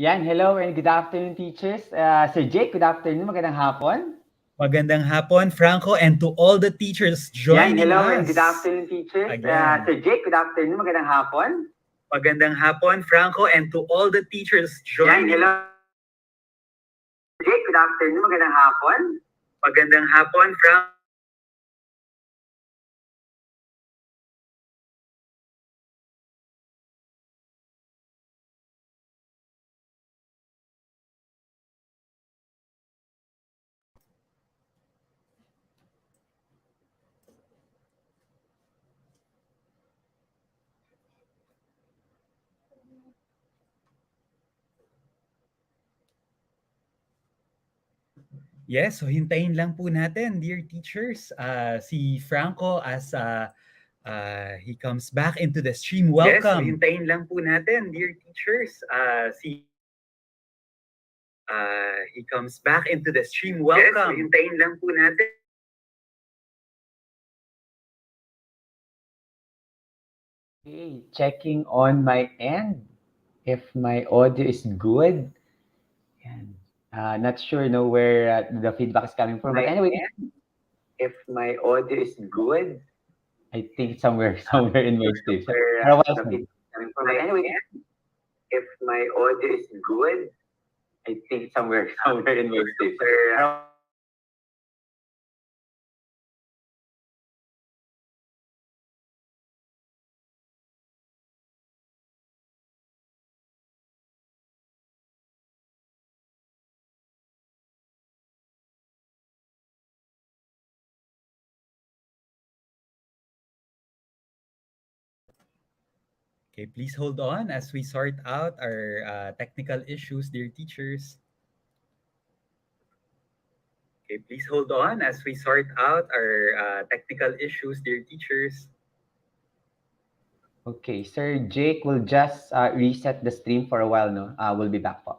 Yan, hello and good afternoon, teachers. Sir Jake, good afternoon. Magandang hapon. Magandang hapon, Franco, and to all the teachers Yan, joining hello and us. good afternoon, teachers. Again. Sir Jake, good afternoon. Magandang hapon. Magandang hapon, Franco, and to all the teachers Yan, joining hello. Jake, good afternoon. Magandang hapon. Magandang hapon, Franco. Yes, so hintayin lang po natin, dear teachers, si Franco as he comes back into the stream. Yes, so Welcome. hintayin lang po natin, dear teachers. He comes back into the stream. Yes, so Welcome. hintayin lang po natin. Okay, checking on my end if my audio is good. Yan. Not sure where the feedback is coming from, but anyway, if my audio is good, I think somewhere in my stage. Pero wala the coming from. But anyway, if my audio is good, I think somewhere in my stage. Pero Okay, please hold on as we sort out our technical issues, dear teachers. Okay, please hold on as we sort out our technical issues, dear teachers. okay, Sir Jake will just reset the stream for a while, no? We'll be back po.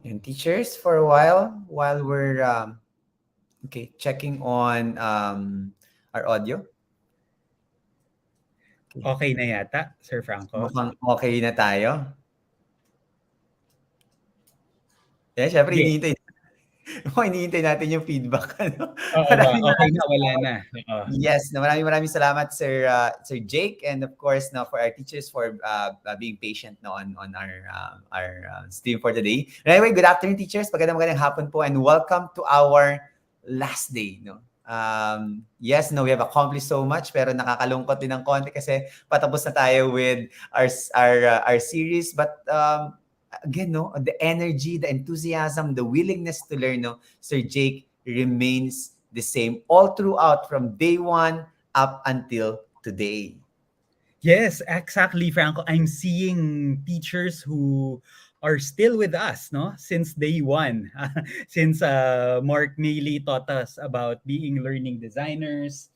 And teachers for a while we're checking on our audio. Okay na yata, Sir Franco? Mukhang okay na tayo. Yeah, syempre hinihintay natin yung feedback. Ano? Oo ba? Okay na, wala na. Yes, maraming salamat Sir Jake, and of course for our teachers for being patient on our stream for today. Anyway, good afternoon teachers. Magandang hapon po and welcome to our last day, no. Yes, we have accomplished so much pero nakakalungkot din ng konti kasi patapos na tayo with our series, but again, the energy, the enthusiasm, the willingness to learn, Sir Jake, remains the same all throughout from day one up until today. Yes, exactly, Franco. I'm seeing teachers who are still with us, no, since day one. Since Mark Mealy taught us about being learning designers.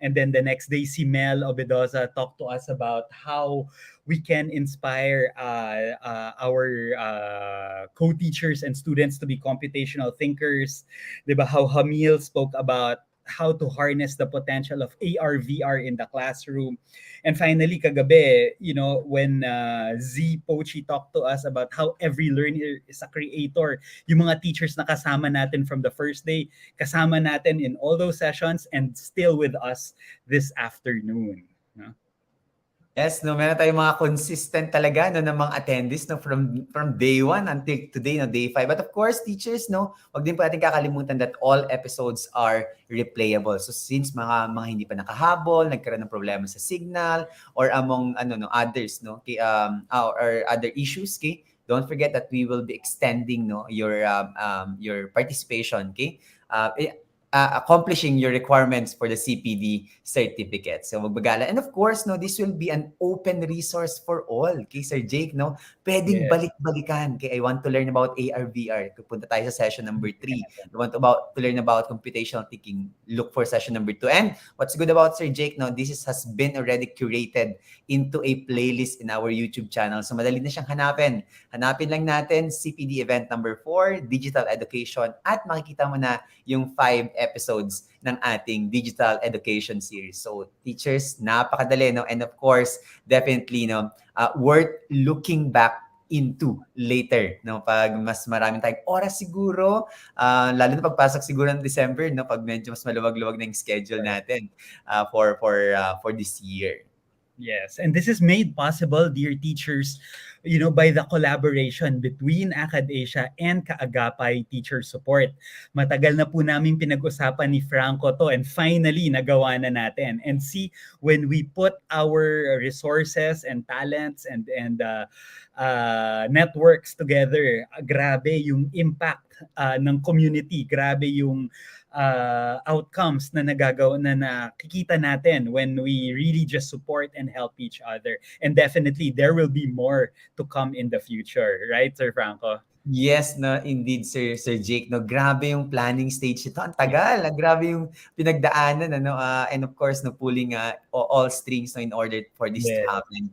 And then the next day, si Mel Obedoza talked to us about how we can inspire our co-teachers and students to be computational thinkers. Diba? How Hamil spoke about how to harness the potential of AR, VR in the classroom. And finally, kagabi, when Z Pochi talked to us about how every learner is a creator, yung mga teachers na kasama natin from the first day, kasama natin in all those sessions and still with us this afternoon. No? Yes, no, meron tayong mga consistent talaga no ng mga attendees no from day one until today no day 5. But of course, teachers no, wag din po natin kakalimutan that all episodes are replayable. So since mga hindi pa nakahabol, nagkaroon ng problema sa signal or among ano no others no, or other issues, okay? Don't forget that we will be extending no your participation, okay? Accomplishing your requirements for the CPD certificate. So magbagala. And of course, no, this will be an open resource for all. Kay Sir Jake, no, pwedeng Yes. balik-balikan. Kay I want to learn about AR/VR. Pupunta tayo sa session number 3. I want to learn about computational thinking. Look for session number 2. And what's good about Sir Jake, no, has been already curated into a playlist in our YouTube channel. So madali na siyang hanapin. Hanapin lang natin CPD event number 4, digital education, at makikita mo na yung 5 episodes ng ating digital education series. So, teachers, napakadali, no? And of course, definitely, no, worth looking back into later, no? Pag mas maraming tayong oras siguro, lalo na pagpasok siguro ng December, no? Pag medyo mas maluwag-luwag na yung schedule natin for this year. Yes, and this is made possible, dear teachers, by the collaboration between AccredAsia and Kaagapay Teacher Support. Matagal na po namin pinag-usapan ni Franco to, and finally nagawa na natin. And see, when we put our resources and talents and networks together, grabe yung impact ng community, grabe yung outcomes na nagagawa na nakikita natin when we really just support and help each other. And definitely, there will be more to come in the future. Right, Sir Franco? Yes, no, indeed, Sir Jake. No, grabe yung planning stage ito. Ang tagal. Grabe yung pinagdaanan. Ano, and of course, no, pulling all strings no, in order for this to Yes. happen.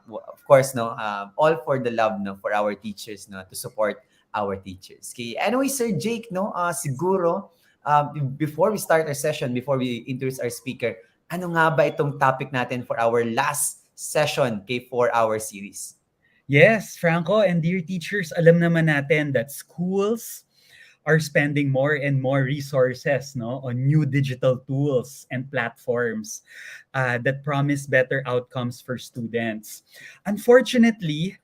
Of course, no, all for the love no, for our teachers no, to support our teachers. Okay. Anyway, Sir Jake, no, siguro, before we start our session, before we introduce our speaker, ano nga ba itong topic natin for our last session okay, for our series? Yes, Franco, and dear teachers, alam naman natin that schools are spending more and more resources on new digital tools and platforms that promise better outcomes for students. Unfortunately,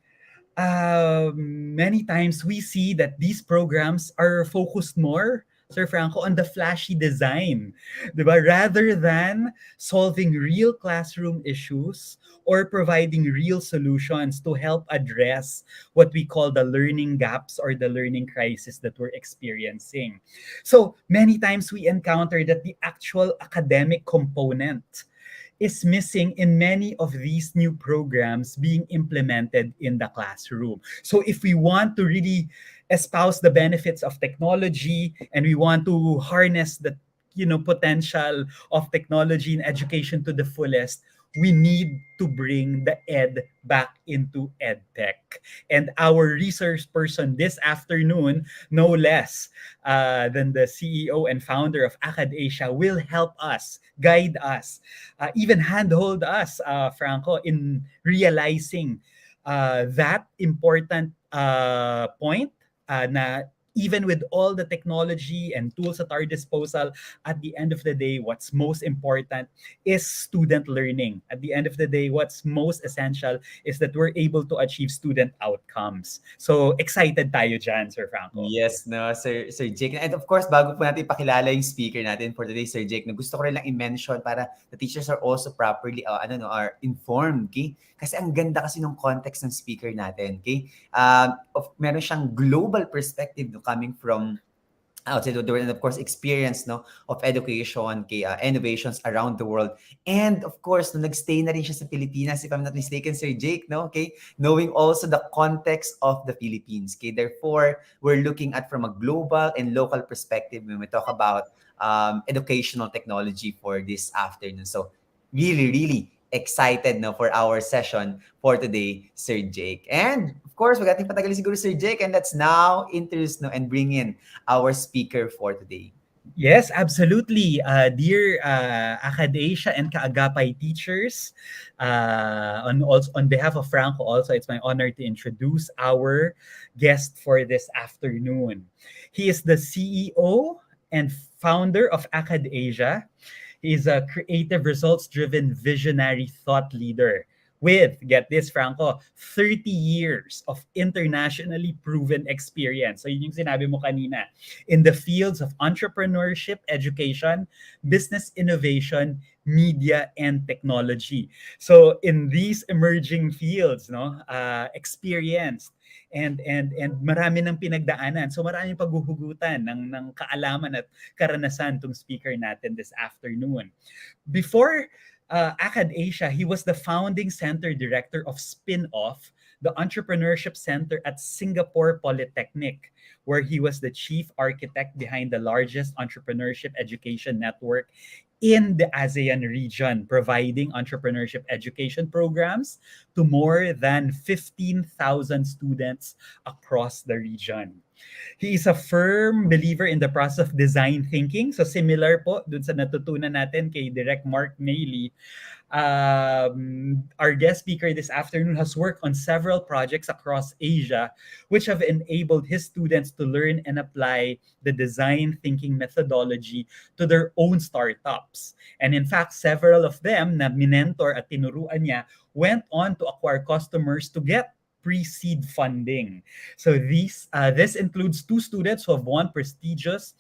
many times we see that these programs are focused more, Sir Franco, on the flashy design, diba? Rather than solving real classroom issues or providing real solutions to help address what we call the learning gaps or the learning crisis that we're experiencing. So many times we encounter that the actual academic component is missing in many of these new programs being implemented in the classroom. So if we want to really espouse the benefits of technology and we want to harness the potential of technology in education to the fullest, we need to bring the ed back into EdTech. And our research person this afternoon, no less than the CEO and founder of AccredAsia, will help us, guide us, even handhold us, Franco, in realizing that important point na even with all the technology and tools at our disposal, at the end of the day, what's most important is student learning. At the end of the day, what's most essential is that we're able to achieve student outcomes. So, excited tayo dyan, Sir Franco. Yes, no, Sir Jake. And of course, bago po natin ipakilala yung speaker natin for today, Sir Jake, no, gusto ko rin lang i-mention para the teachers are also properly, are informed, okay? Kasi ang ganda kasi ng context ng speaker natin, okay? Meron siyang global perspective no, coming from outside of the world and of course experience no of education kay innovations around the world, and of course no nagstay na rin siya sa Pilipinas if I'm not mistaken, Sir Jake, no, okay, knowing also the context of the Philippines, okay, therefore we're looking at from a global and local perspective when we talk about educational technology for this afternoon. So really excited no for our session for today, Sir Jake. And of course, wag nating patagalin siguro, Sir Jake, and let's now introduce no and bring in our speaker for today. Yes, absolutely. Dear AccredAsia and Kaagapay teachers, on behalf of Franco also, it's my honor to introduce our guest for this afternoon. He is the CEO and founder of AccredAsia. He is a creative, results-driven, visionary thought leader with, get this, Franco, 30 years of internationally proven experience. So yun yung sinabi mo kanina. In the fields of entrepreneurship, education, business innovation, media, and technology. So in these emerging fields, no, experienced and marami ng pinagdaanan. So maraming paghuhugutan ng kaalaman at karanasan tong speaker natin this afternoon. Before Acad Asia, he was the founding center director of Spin-Off, the entrepreneurship center at Singapore Polytechnic, where he was the chief architect behind the largest entrepreneurship education network in the ASEAN region, providing entrepreneurship education programs to more than 15,000 students across the region. He is a firm believer in the process of design thinking. So similar po dun sa natutunan natin kay Direct Mark Mailey. Our guest speaker this afternoon has worked on several projects across Asia, which have enabled his students to learn and apply the design thinking methodology to their own startups. And in fact, several of them na minentor at tinuruan niya went on to acquire customers to get pre-seed funding. So this includes two students who have won prestigious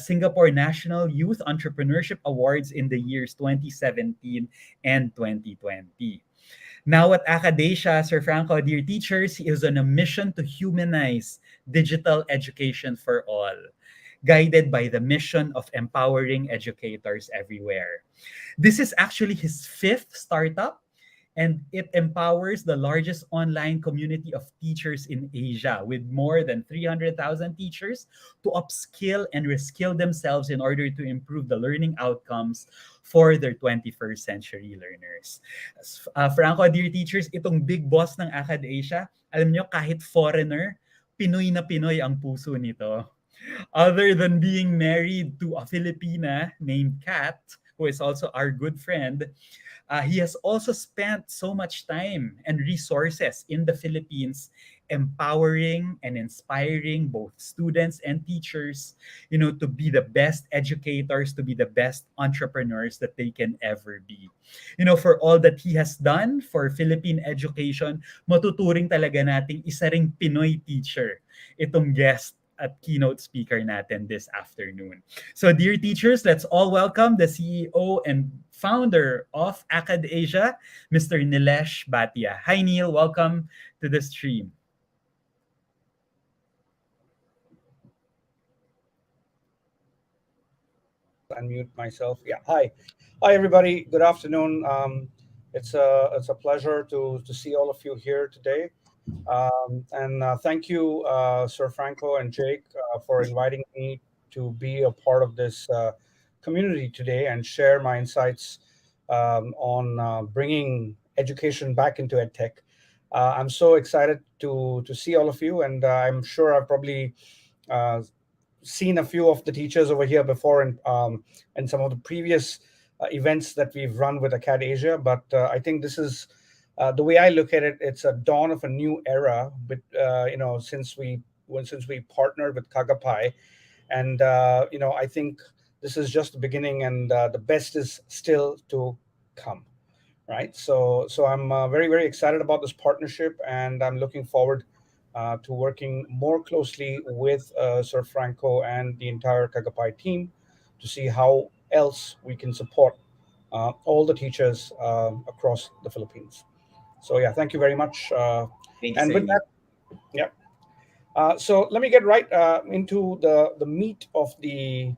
Singapore National Youth Entrepreneurship Awards in the years 2017 and 2020. Now at Acadesia, Sir Franco, dear teachers, he is on a mission to humanize digital education for all, guided by the mission of empowering educators everywhere. This is actually his fifth startup, and it empowers the largest online community of teachers in Asia with more than 300,000 teachers to upskill and reskill themselves in order to improve the learning outcomes for their 21st century learners. Franco, dear teachers, itong big boss ng Acad Asia, alam nyo, kahit foreigner, Pinoy na Pinoy ang puso nito. Other than being married to a Filipina named Kat, who is also our good friend, he has also spent so much time and resources in the Philippines empowering and inspiring both students and teachers, to be the best educators, to be the best entrepreneurs that they can ever be. For all that he has done for Philippine education, matuturing talaga nating isa ring Pinoy teacher itong guest at keynote speaker natin this afternoon. So dear teachers, let's all welcome the CEO and founder of Acad Asia, Mr. Nilesh Bhatia. Hi Neil, welcome to the stream. Unmute myself. Yeah, hi everybody. Good afternoon. It's a pleasure to see all of you here today. And thank you, Sir Franco and Jake, for inviting me to be a part of this community today and share my insights on bringing education back into EdTech. I'm so excited to see all of you, and I'm sure I've probably seen a few of the teachers over here before and some of the previous events that we've run with Acad Asia. But I think this is the way I look at it. It's a dawn of a new era. But since we partnered with Kagapai, and I think this is just the beginning, and the best is still to come. Right. So I'm very, very excited about this partnership, and I'm looking forward to working more closely with Sir Franco and the entire Kagapai team to see how else we can support all the teachers across the Philippines. So yeah, thank you very much. Thank you, And sir. with that, yeah. So let me get right into the meat of the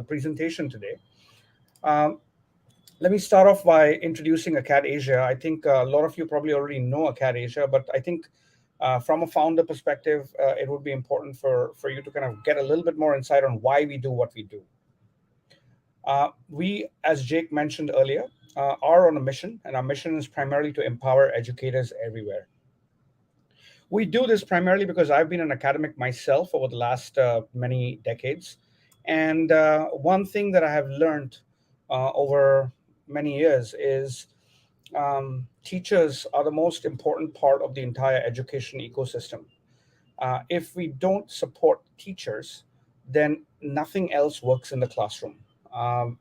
presentation today. Let me start off by introducing Acad Asia. I think a lot of you probably already know Acad Asia, but I think from a founder perspective, it would be important for you to kind of get a little bit more insight on why we do what we do. We, as Jake mentioned earlier, are on a mission, and our mission is primarily to empower educators everywhere. We do this primarily because I've been an academic myself over the last many decades. And one thing that I have learned over many years is teachers are the most important part of the entire education ecosystem. If we don't support teachers, then nothing else works in the classroom.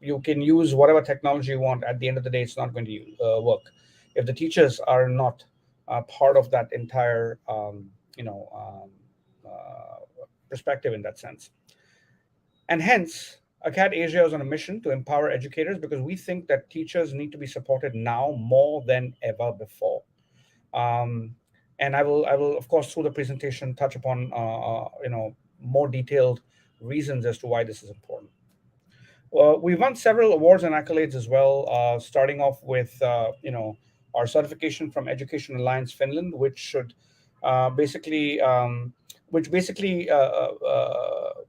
You can use whatever technology you want. At the end of the day, it's not going to work if the teachers are not part of that entire perspective in that sense. And hence, ACAD Asia is on a mission to empower educators because we think that teachers need to be supported now more than ever before. Um, and I will, of course, through the presentation, touch upon more detailed reasons as to why this is important. We've won several awards and accolades as well, starting off with our certification from Education Alliance Finland, uh, basically um, which basically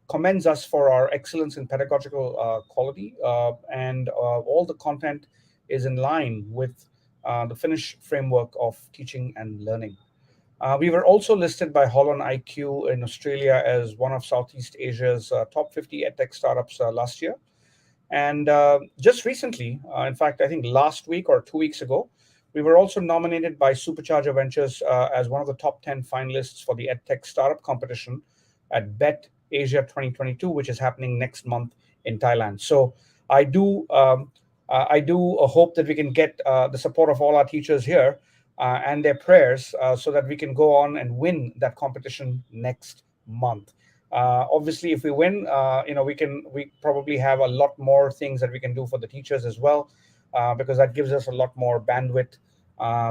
commends us for our excellence in pedagogical quality, and all the content is in line with the Finnish framework of teaching and learning. We were also listed by Holland IQ in Australia as one of Southeast Asia's top 50 edtech startups last year. And just recently, in fact, I think last week or 2 weeks ago, we were also nominated by Supercharger Ventures as one of the top 10 finalists for the EdTech Startup Competition at BET Asia 2022, which is happening next month in Thailand. So I do, hope that we can get the support of all our teachers here and their prayers so that we can go on and win that competition next month. Obviously, if we win, we probably have a lot more things that we can do for the teachers as well, because that gives us a lot more bandwidth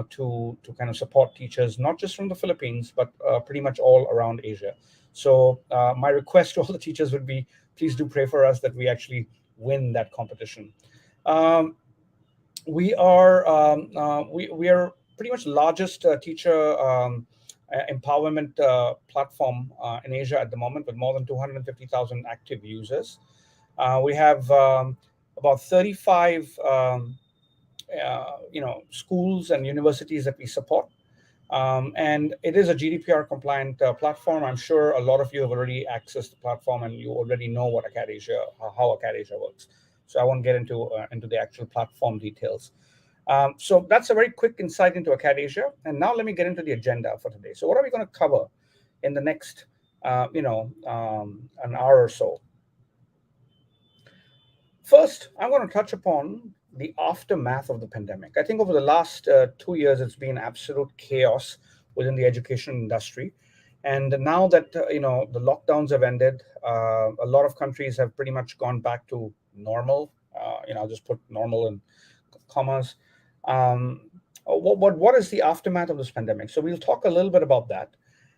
to kind of support teachers, not just from the Philippines, but pretty much all around Asia. So my request to all the teachers would be, please do pray for us that we actually win that competition. Um, we are pretty much the largest teacher empowerment platform in Asia at the moment, with more than 250,000 active users. We have about 35 schools and universities that we support. And it is a GDPR compliant platform. I'm sure a lot of you have already accessed the platform and you already know what ACAD Asia, how ACAD Asia works. So I won't get into the actual platform details. So that's a very quick insight into ACAD Asia. And now let me get into the agenda for today. So what are we going to cover in the next, an hour or so? First, I'm going to touch upon the aftermath of the pandemic. I think over the last 2 years, it's been absolute chaos within the education industry. And now that the lockdowns have ended, a lot of countries have pretty much gone back to normal. I'll just put normal in commas. Um, what is the aftermath of this pandemic? So we'll talk a little bit about that,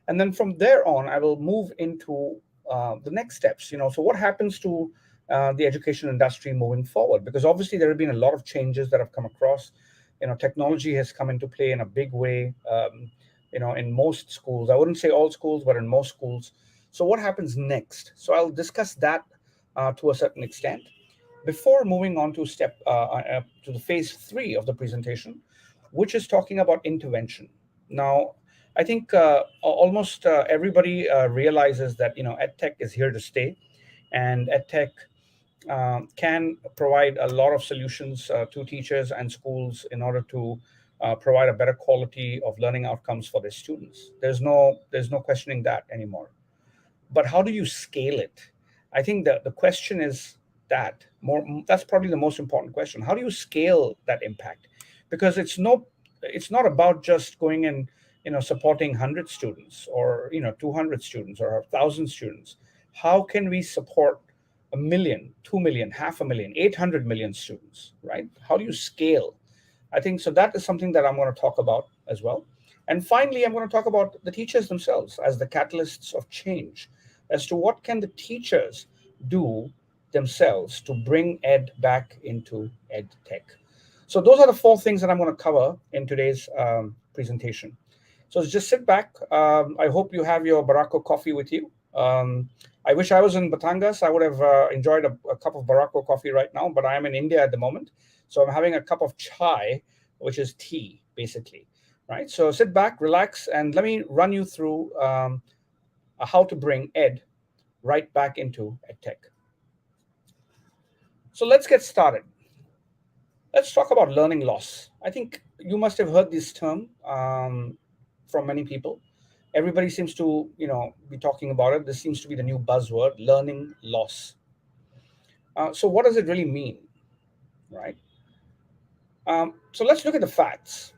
and then from there on, I will move into the next steps. So what happens to the education industry moving forward? Because obviously there have been a lot of changes that have come across. Technology has come into play in a big way. In most schools, I wouldn't say all schools, but in most schools. So what happens next? So I'll discuss that to a certain extent before moving on to to the phase 3 of the presentation, which is talking about intervention. Now, I think almost everybody realizes that edtech is here to stay, and edtech can provide a lot of solutions to teachers and schools in order to provide a better quality of learning outcomes for their students. There's no questioning that anymore. But how do you scale it? I think that the question is that's probably the most important question. How do you scale that impact? Because it's not about just going and supporting 100 students, or 200 students, or 1,000 students. How can we support 1 million, 2 million, 500,000, 800 million students, right? How do you scale? I think so. That is something that I'm going to talk about as well. And finally, I'm going to talk about the teachers themselves as the catalysts of change, as to what can the teachers do themselves to bring ed back into ed tech. So those are the 4 things that I'm going to cover in today's presentation. So just sit back. I hope you have your Barako coffee with you. I wish I was in Batangas. I would have enjoyed a cup of Barako coffee right now, but I am in India at the moment. So I'm having a cup of chai, which is tea, basically. Right? So sit back, relax, and let me run you through how to bring ed right back into EdTech. So let's get started. Let's talk about learning loss. I think you must have heard this term from many people. Everybody seems to be talking about it. This seems to be the new buzzword, learning loss. So what does it really mean, right? So let's look at the facts.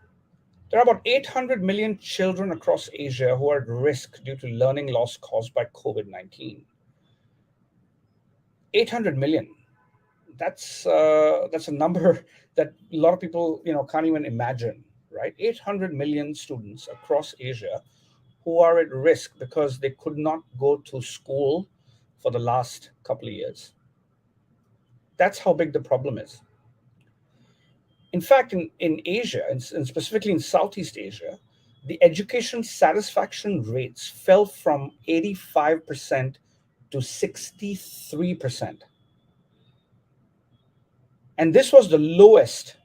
There are about 800 million children across Asia who are at risk due to learning loss caused by COVID-19. 800 million. That's a number that a lot of people can't even imagine, right? 800 million students across Asia who are at risk because they could not go to school for the last couple of years. That's how big the problem is. In fact, in Asia, and specifically in Southeast Asia, the education satisfaction rates fell from 85% to 63%. And this was the lowest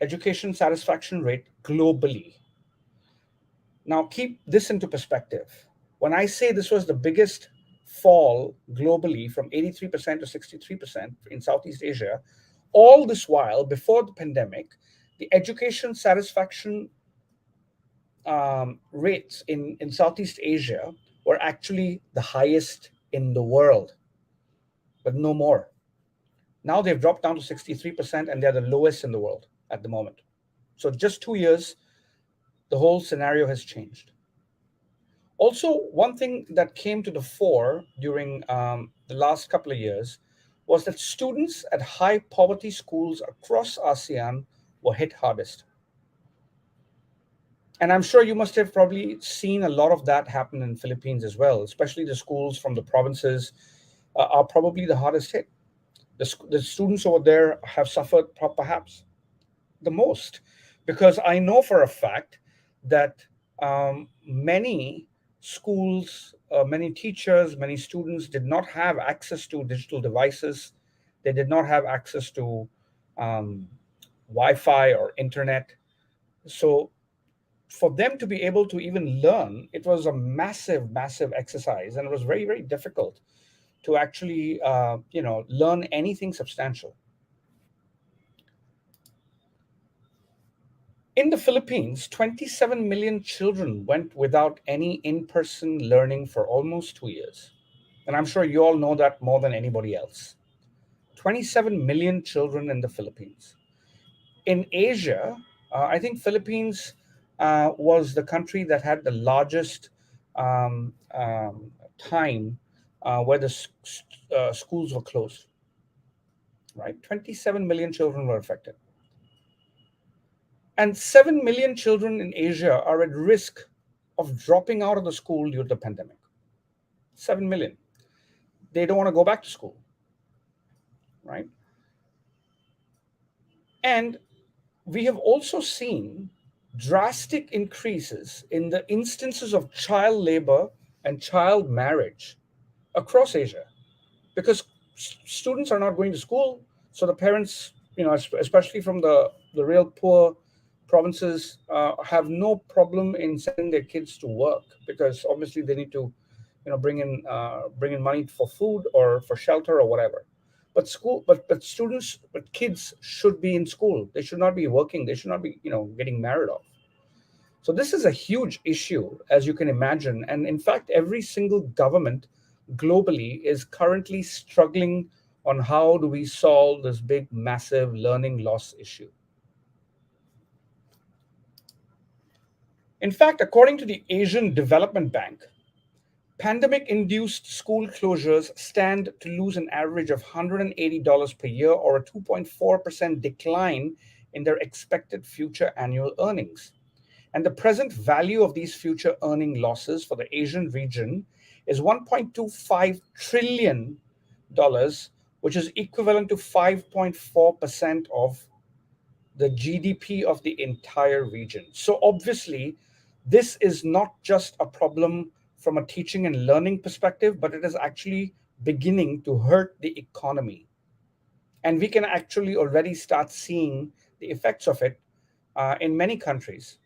education satisfaction rate globally. Now, keep this into perspective. When I say this was the biggest fall globally from 83% to 63% in Southeast Asia, all this while, before the pandemic, the education satisfaction rates in Southeast Asia were actually the highest in the world, but no more. Now they've dropped down to 63%, and they're the lowest in the world at the moment. So just 2 years, the whole scenario has changed. Also, one thing that came to the fore during the last couple of years was that students at high poverty schools across ASEAN were hit hardest. And I'm sure you must have probably seen a lot of that happen in Philippines as well, especially the schools from the provinces are probably the hardest hit. The students over there have suffered perhaps the most, because I know for a fact that many schools, many teachers, many students did not have access to digital devices. They did not have access to Wi-Fi or internet. So for them to be able to even learn, it was a massive, massive exercise, and it was very, very difficult to actually, learn anything substantial. In the Philippines, 27 million children went without any in-person learning for almost 2 years. And I'm sure you all know that more than anybody else. 27 million children in the Philippines. In Asia, I think Philippines was the country that had the largest time where the schools were closed, right? 27 million children were affected. And 7 million children in Asia are at risk of dropping out of the school due to the pandemic. 7 million. They don't want to go back to school, right? And we have also seen drastic increases in the instances of child labor and child marriage across Asia, because students are not going to school. So the parents, especially from the real poor provinces, have no problem in sending their kids to work, because obviously they need to, bring in money for food or for shelter or whatever. But kids should be in school. They should not be working. They should not be, getting married off. So this is a huge issue, as you can imagine. And in fact, every single government globally is currently struggling on how do we solve this big, massive learning loss issue. In fact, according to the Asian Development Bank, pandemic-induced school closures stand to lose an average of $180 per year, or a 2.4% decline in their expected future annual earnings. And the present value of these future earning losses for the Asian region is $1.25 trillion, which is equivalent to 5.4% of the GDP of the entire region. So obviously, this is not just a problem from a teaching and learning perspective, but it is actually beginning to hurt the economy. And we can actually already start seeing the effects of it in many countries.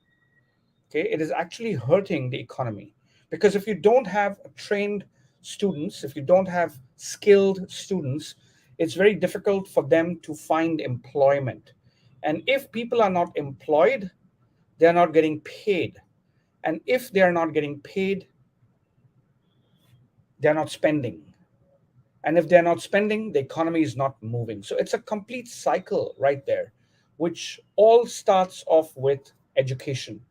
Okay, it is actually hurting the economy, because if you don't have trained students, if you don't have skilled students, it's very difficult for them to find employment. And if people are not employed, they're not getting paid. And if they are not getting paid, they're not spending. And if they're not spending, the economy is not moving. So it's a complete cycle right there, which all starts off with education,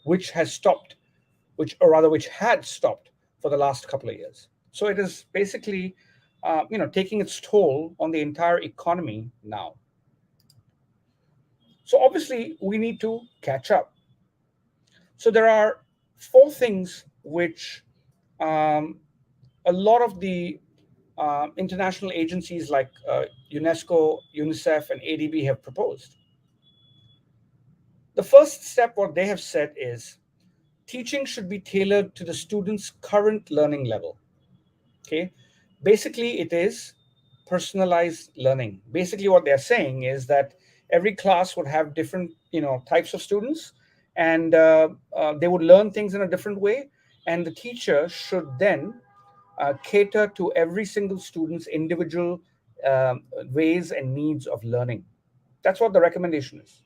which has stopped, which had stopped for the last couple of years. So it is basically, taking its toll on the entire economy now. So obviously, we need to catch up. So there are four things which um, a lot of the international agencies like UNESCO, UNICEF, and ADB have proposed. The first step, what they have said is teaching should be tailored to the student's current learning level. Okay, basically, it is personalized learning. Basically, what they're saying is that every class would have different, types of students, and they would learn things in a different way, and the teacher should then cater to every single student's individual ways and needs of learning. That's what the recommendation is.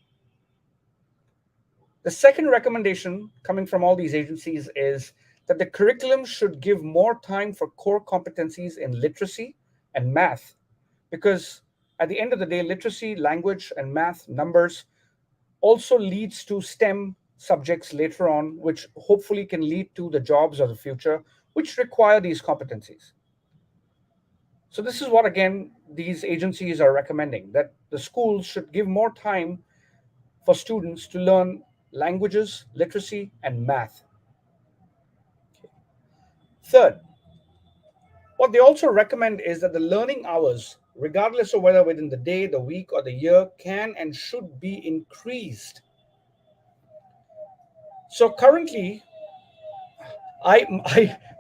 The second recommendation coming from all these agencies is that the curriculum should give more time for core competencies in literacy and math, because at the end of the day, literacy, language, and math, numbers, also leads to STEM subjects later on, which hopefully can lead to the jobs of the future, which require these competencies. So this is what, again, these agencies are recommending, that the schools should give more time for students to learn languages, literacy, and math. Third, what they also recommend is that the learning hours, regardless of whether within the day, the week, or the year, can and should be increased. So currently,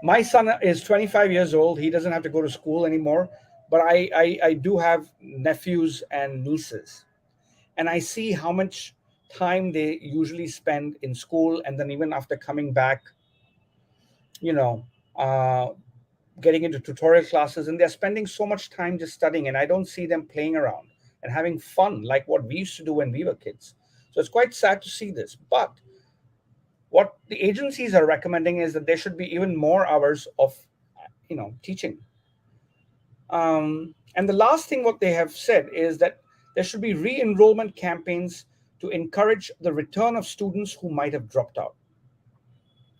my son is 25 years old. He doesn't have to go to school anymore, but I do have nephews and nieces, and I see how much time they usually spend in school, and then even after coming back, you know, uh, getting into tutorial classes, and they're spending so much time just studying, and I don't see them playing around and having fun like what we used to do when we were kids. So it's quite sad to see this. But what the agencies are recommending is that there should be even more hours of teaching. And the last thing what they have said is that there should be re-enrollment campaigns to encourage the return of students who might have dropped out.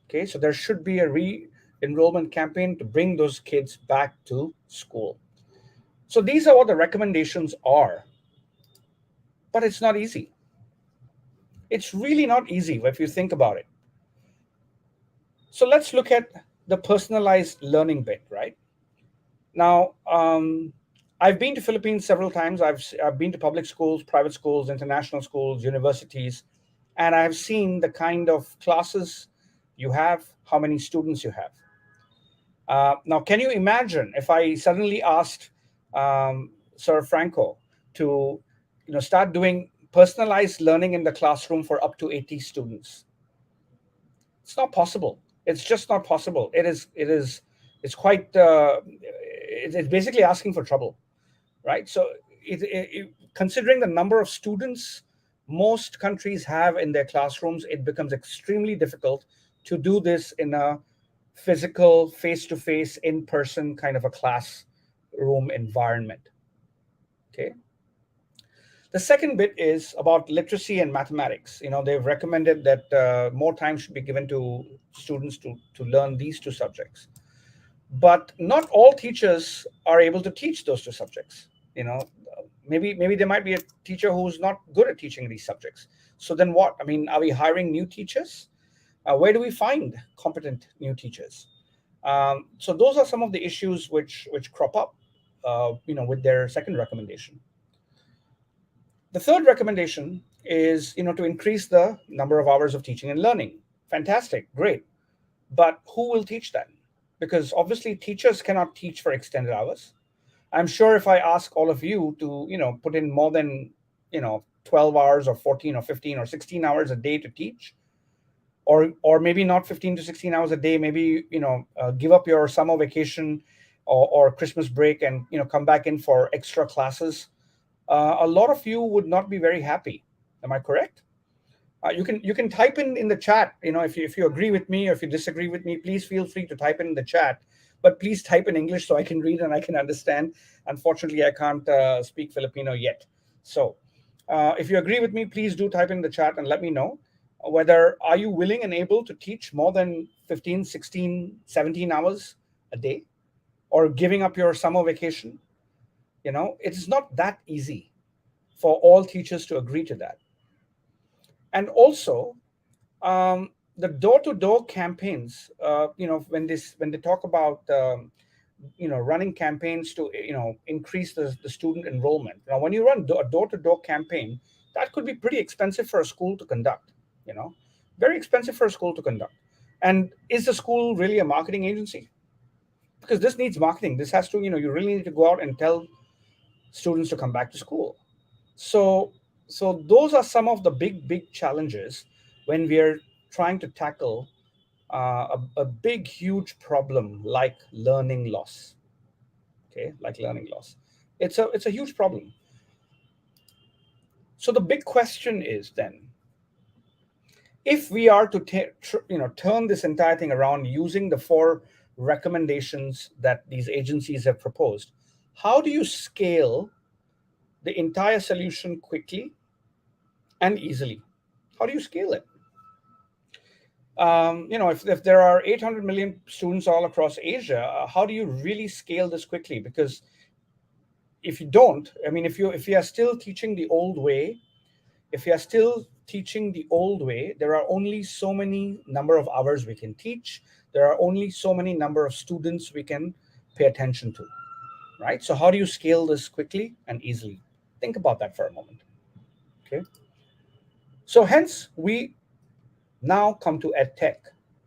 Okay, so there should be a re-enrollment campaign to bring those kids back to school. So these are what the recommendations are. But it's not easy. It's really not easy if you think about it. So let's look at the personalized learning bit, right? Now, I've been to Philippines several times. I've been to public schools, private schools, international schools, universities, and I've seen the kind of classes you have, how many students you have. Now, can you imagine if I suddenly asked Sir Franco to, start doing personalized learning in the classroom for up to 80 students? It's not possible. It's just not possible. It's quite. It's basically asking for trouble, right? So, considering the number of students most countries have in their classrooms, it becomes extremely difficult to do this in a physical, face-to-face, in-person kind of a classroom environment. Okay. The second bit is about literacy and mathematics. They've recommended that more time should be given to students to learn these two subjects. But not all teachers are able to teach those two subjects. Maybe there might be a teacher who's not good at teaching these subjects. So then what? I mean, are we hiring new teachers? Where do we find competent new teachers? So those are some of the issues which crop up, with their second recommendation. The third recommendation is, to increase the number of hours of teaching and learning. Fantastic, great. But who will teach that? Because obviously teachers cannot teach for extended hours. I'm sure if I ask all of you to, put in more than, 12 hours or 14 or 15 or 16 hours a day to teach, or maybe not 15 to 16 hours a day, maybe, give up your summer vacation or Christmas break and, come back in for extra classes, a lot of you would not be very happy. Am I correct? You can type in the chat. If you agree with me or if you disagree with me, please feel free to type in the chat. but please type in English so I can read and I can understand. Unfortunately, I can't speak Filipino yet. So if you agree with me, please do type in the chat and let me know whether are you willing and able to teach more than 15, 16, 17 hours a day, or giving up your summer vacation. It's not that easy for all teachers to agree to that. And also, the door-to-door campaigns, when they talk about running campaigns to increase the student enrollment. Now, when you run a door-to-door campaign, that could be pretty expensive for a school to conduct. Very expensive for a school to conduct. And is the school really a marketing agency? Because this needs marketing. This has to, you really need to go out and tell students to come back to school. So those are some of the big challenges when we are trying to tackle a big, huge problem like learning loss. Okay, like learning loss. It's a huge problem. So the big question is then, if we are to turn this entire thing around using the 4 recommendations that these agencies have proposed, how do you scale the entire solution quickly and easily? How do you scale it? If there are 800 million students all across Asia, how do you really scale this quickly? Because if you don't, if you are still teaching the old way, there are only so many number of hours we can teach. There are only so many number of students we can pay attention to, right? So how do you scale this quickly and easily? Think about that for a moment. Okay. So hence we now come to EdTech.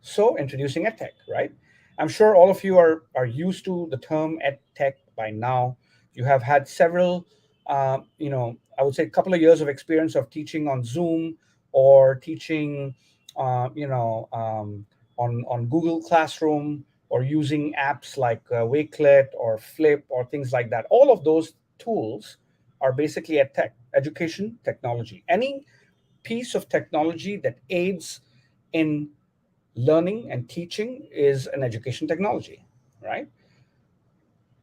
So introducing EdTech, right? I'm sure all of you are used to the term EdTech by now. You have had several, I would say a couple of years of experience of teaching on Zoom or teaching, on Google Classroom, or using apps like Wakelet or Flip or things like that. All of those tools are basically EdTech, education technology. Any piece of technology that aids in learning and teaching is an education technology, right?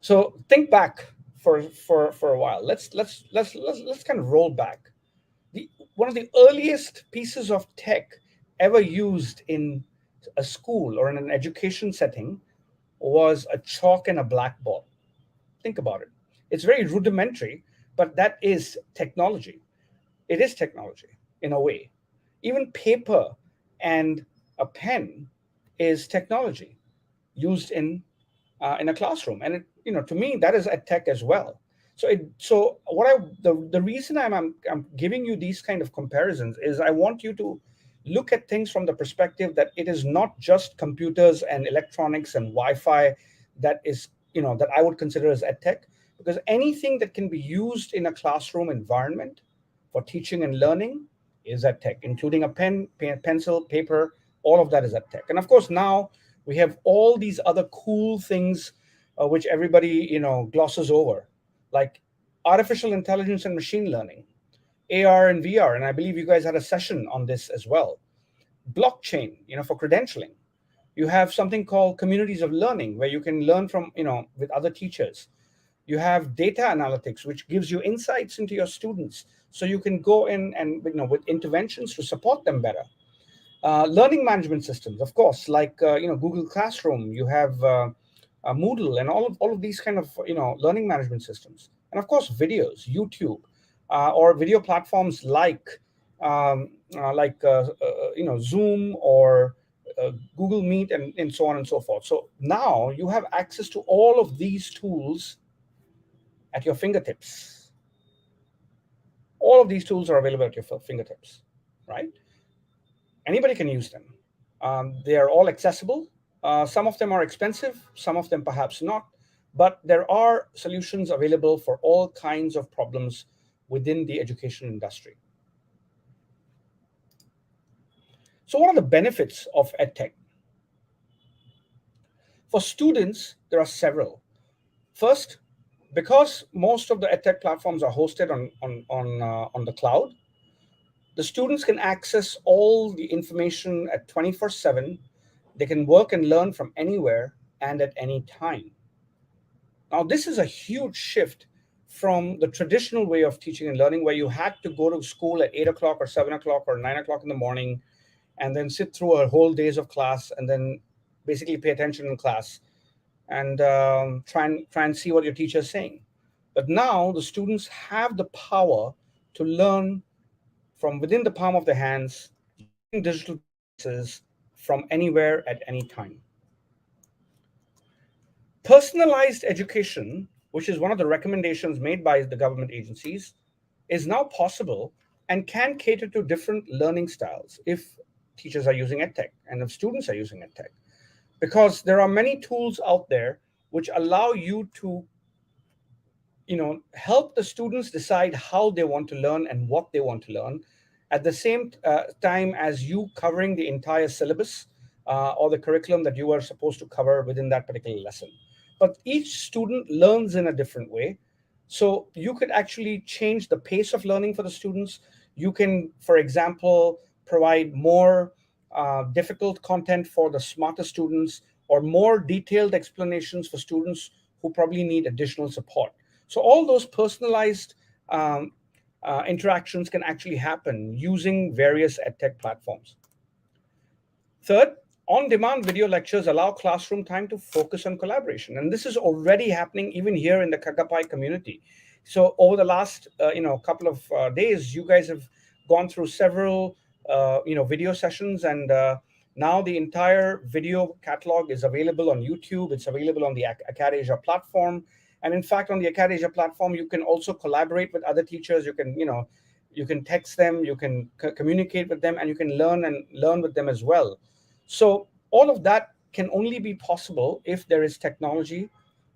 So think back for a while. Let's kind of roll back. One of the earliest pieces of tech ever used in a school or in an education setting was a chalk and a blackboard. Think about it. It's very rudimentary, but that is technology. It is technology in a way. Even paper and a pen is technology used in a classroom, and to me that is ed tech as well. The reason I'm giving you these kind of comparisons is I want you to look at things from the perspective that it is not just computers and electronics and Wi-Fi that is that I would consider as ed tech, because anything that can be used in a classroom environment for teaching and learning is ed tech, including a pencil, paper. All of that is ed tech. And of course, now we have all these other cool things which everybody glosses over, like artificial intelligence and machine learning, AR and VR, and I believe you guys had a session on this as well. Blockchain, for credentialing. You have something called communities of learning, where you can learn from with other teachers. You have data analytics, which gives you insights into your students, so you can go in and with interventions to support them better. Learning management systems, of course, like Google Classroom. You have Moodle, and all of these kind of learning management systems, and of course videos, YouTube, or video platforms like Zoom or Google Meet, and so on and so forth. So now you have access to all of these tools at your fingertips. All of these tools are available at your fingertips, right? Anybody can use them. They are all accessible. Some of them are expensive, some of them perhaps not, but there are solutions available for all kinds of problems within the education industry. So what are the benefits of EdTech? For students, there are several. First, because most of the EdTech platforms are hosted on the cloud, the students can access all the information at 24/7. They can work and learn from anywhere and at any time. Now, this is a huge shift from the traditional way of teaching and learning, where you had to go to school at 8 o'clock or 7 o'clock or 9 o'clock in the morning and then sit through a whole days of class and then basically pay attention in class and try and see what your teacher is saying. But now the students have the power to learn from within the palm of their hands using digital devices from anywhere at any time. Personalized education, which is one of the recommendations made by the government agencies, is now possible and can cater to different learning styles if teachers are using EdTech and if students are using EdTech. Because there are many tools out there which allow you to help the students decide how they want to learn and what they want to learn at the same time as you covering the entire syllabus or the curriculum that you are supposed to cover within that particular lesson. But each student learns in a different way, so you could actually change the pace of learning for the students. You can, for example, provide more difficult content for the smarter students or more detailed explanations for students who probably need additional support. So all those personalized interactions can actually happen using various EdTech platforms. Third, on-demand video lectures allow classroom time to focus on collaboration. And this is already happening even here in the Kakapai community. So over the last couple of days, you guys have gone through several video sessions, and now the entire video catalog is available on YouTube. It's available on the Accredited platform. And in fact, on the Accredited platform, you can also collaborate with other teachers. You can text them, you can communicate with them, and you can learn with them as well. So all of that can only be possible if there is technology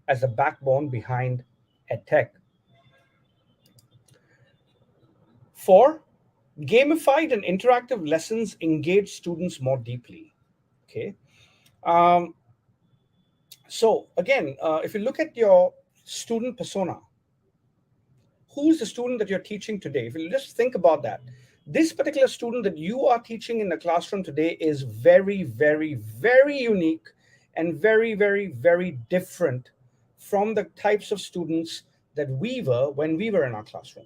as the backbone behind EdTech. 4, gamified and interactive lessons engage students more deeply. Okay. So again, if you look at your student persona, who is the student that you're teaching today? If you just think about that, this particular student that you are teaching in the classroom today is very, very, very unique and very, very, very different from the types of students that we were when we were in our classroom.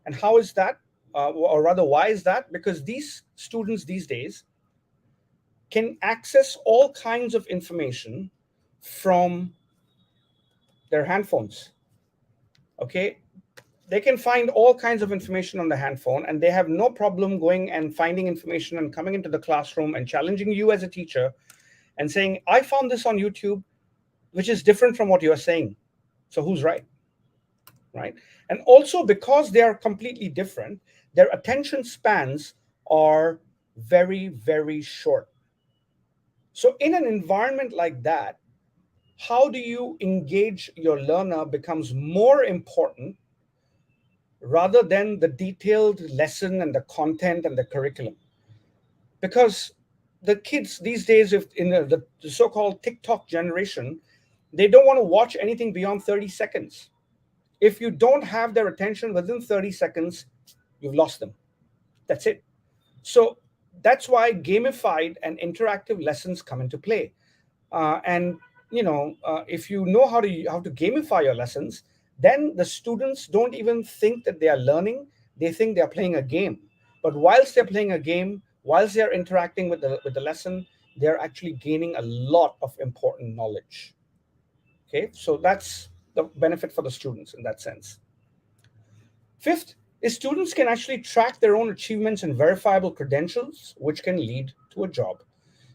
And how is that? Or rather, why is that? Because these students these days can access all kinds of information from their handphones. Okay, they can find all kinds of information on the handphone, and they have no problem going and finding information and coming into the classroom and challenging you as a teacher and saying, I found this on YouTube, which is different from what you're saying. So who's right? Right? And also, because they are completely different, their attention spans are very, very short. So in an environment like that, how do you engage your learner becomes more important rather than the detailed lesson and the content and the curriculum. Because the kids these days, if in the so-called TikTok generation, they don't want to watch anything beyond 30 seconds. If you don't have their attention within 30 seconds, you've lost them. That's it. So that's why gamified and interactive lessons come into play. And if you know how to gamify your lessons, then the students don't even think that they are learning. They think they are playing a game. But whilst they're playing a game, whilst they're interacting with the lesson, they're actually gaining a lot of important knowledge. Okay, so that's the benefit for the students in that sense. Fifth is students can actually track their own achievements and verifiable credentials, which can lead to a job.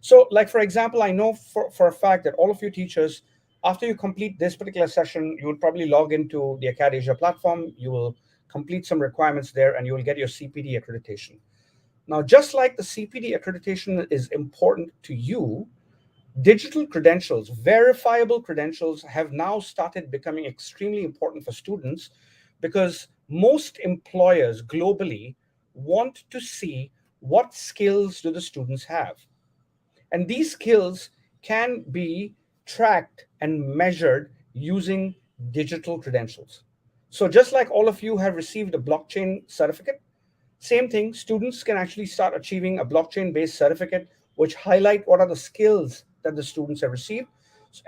So, like, for example, I know for a fact that all of you teachers, after you complete this particular session, you will probably log into the Accredited platform. You will complete some requirements there, and you will get your CPD accreditation. Now, just like the CPD accreditation is important to you, digital credentials, verifiable credentials, have now started becoming extremely important for students because most employers globally want to see what skills do the students have. And these skills can be tracked and measured using digital credentials. So just like all of you have received a blockchain certificate, same thing, students can actually start achieving a blockchain-based certificate, which highlight what are the skills that the students have received.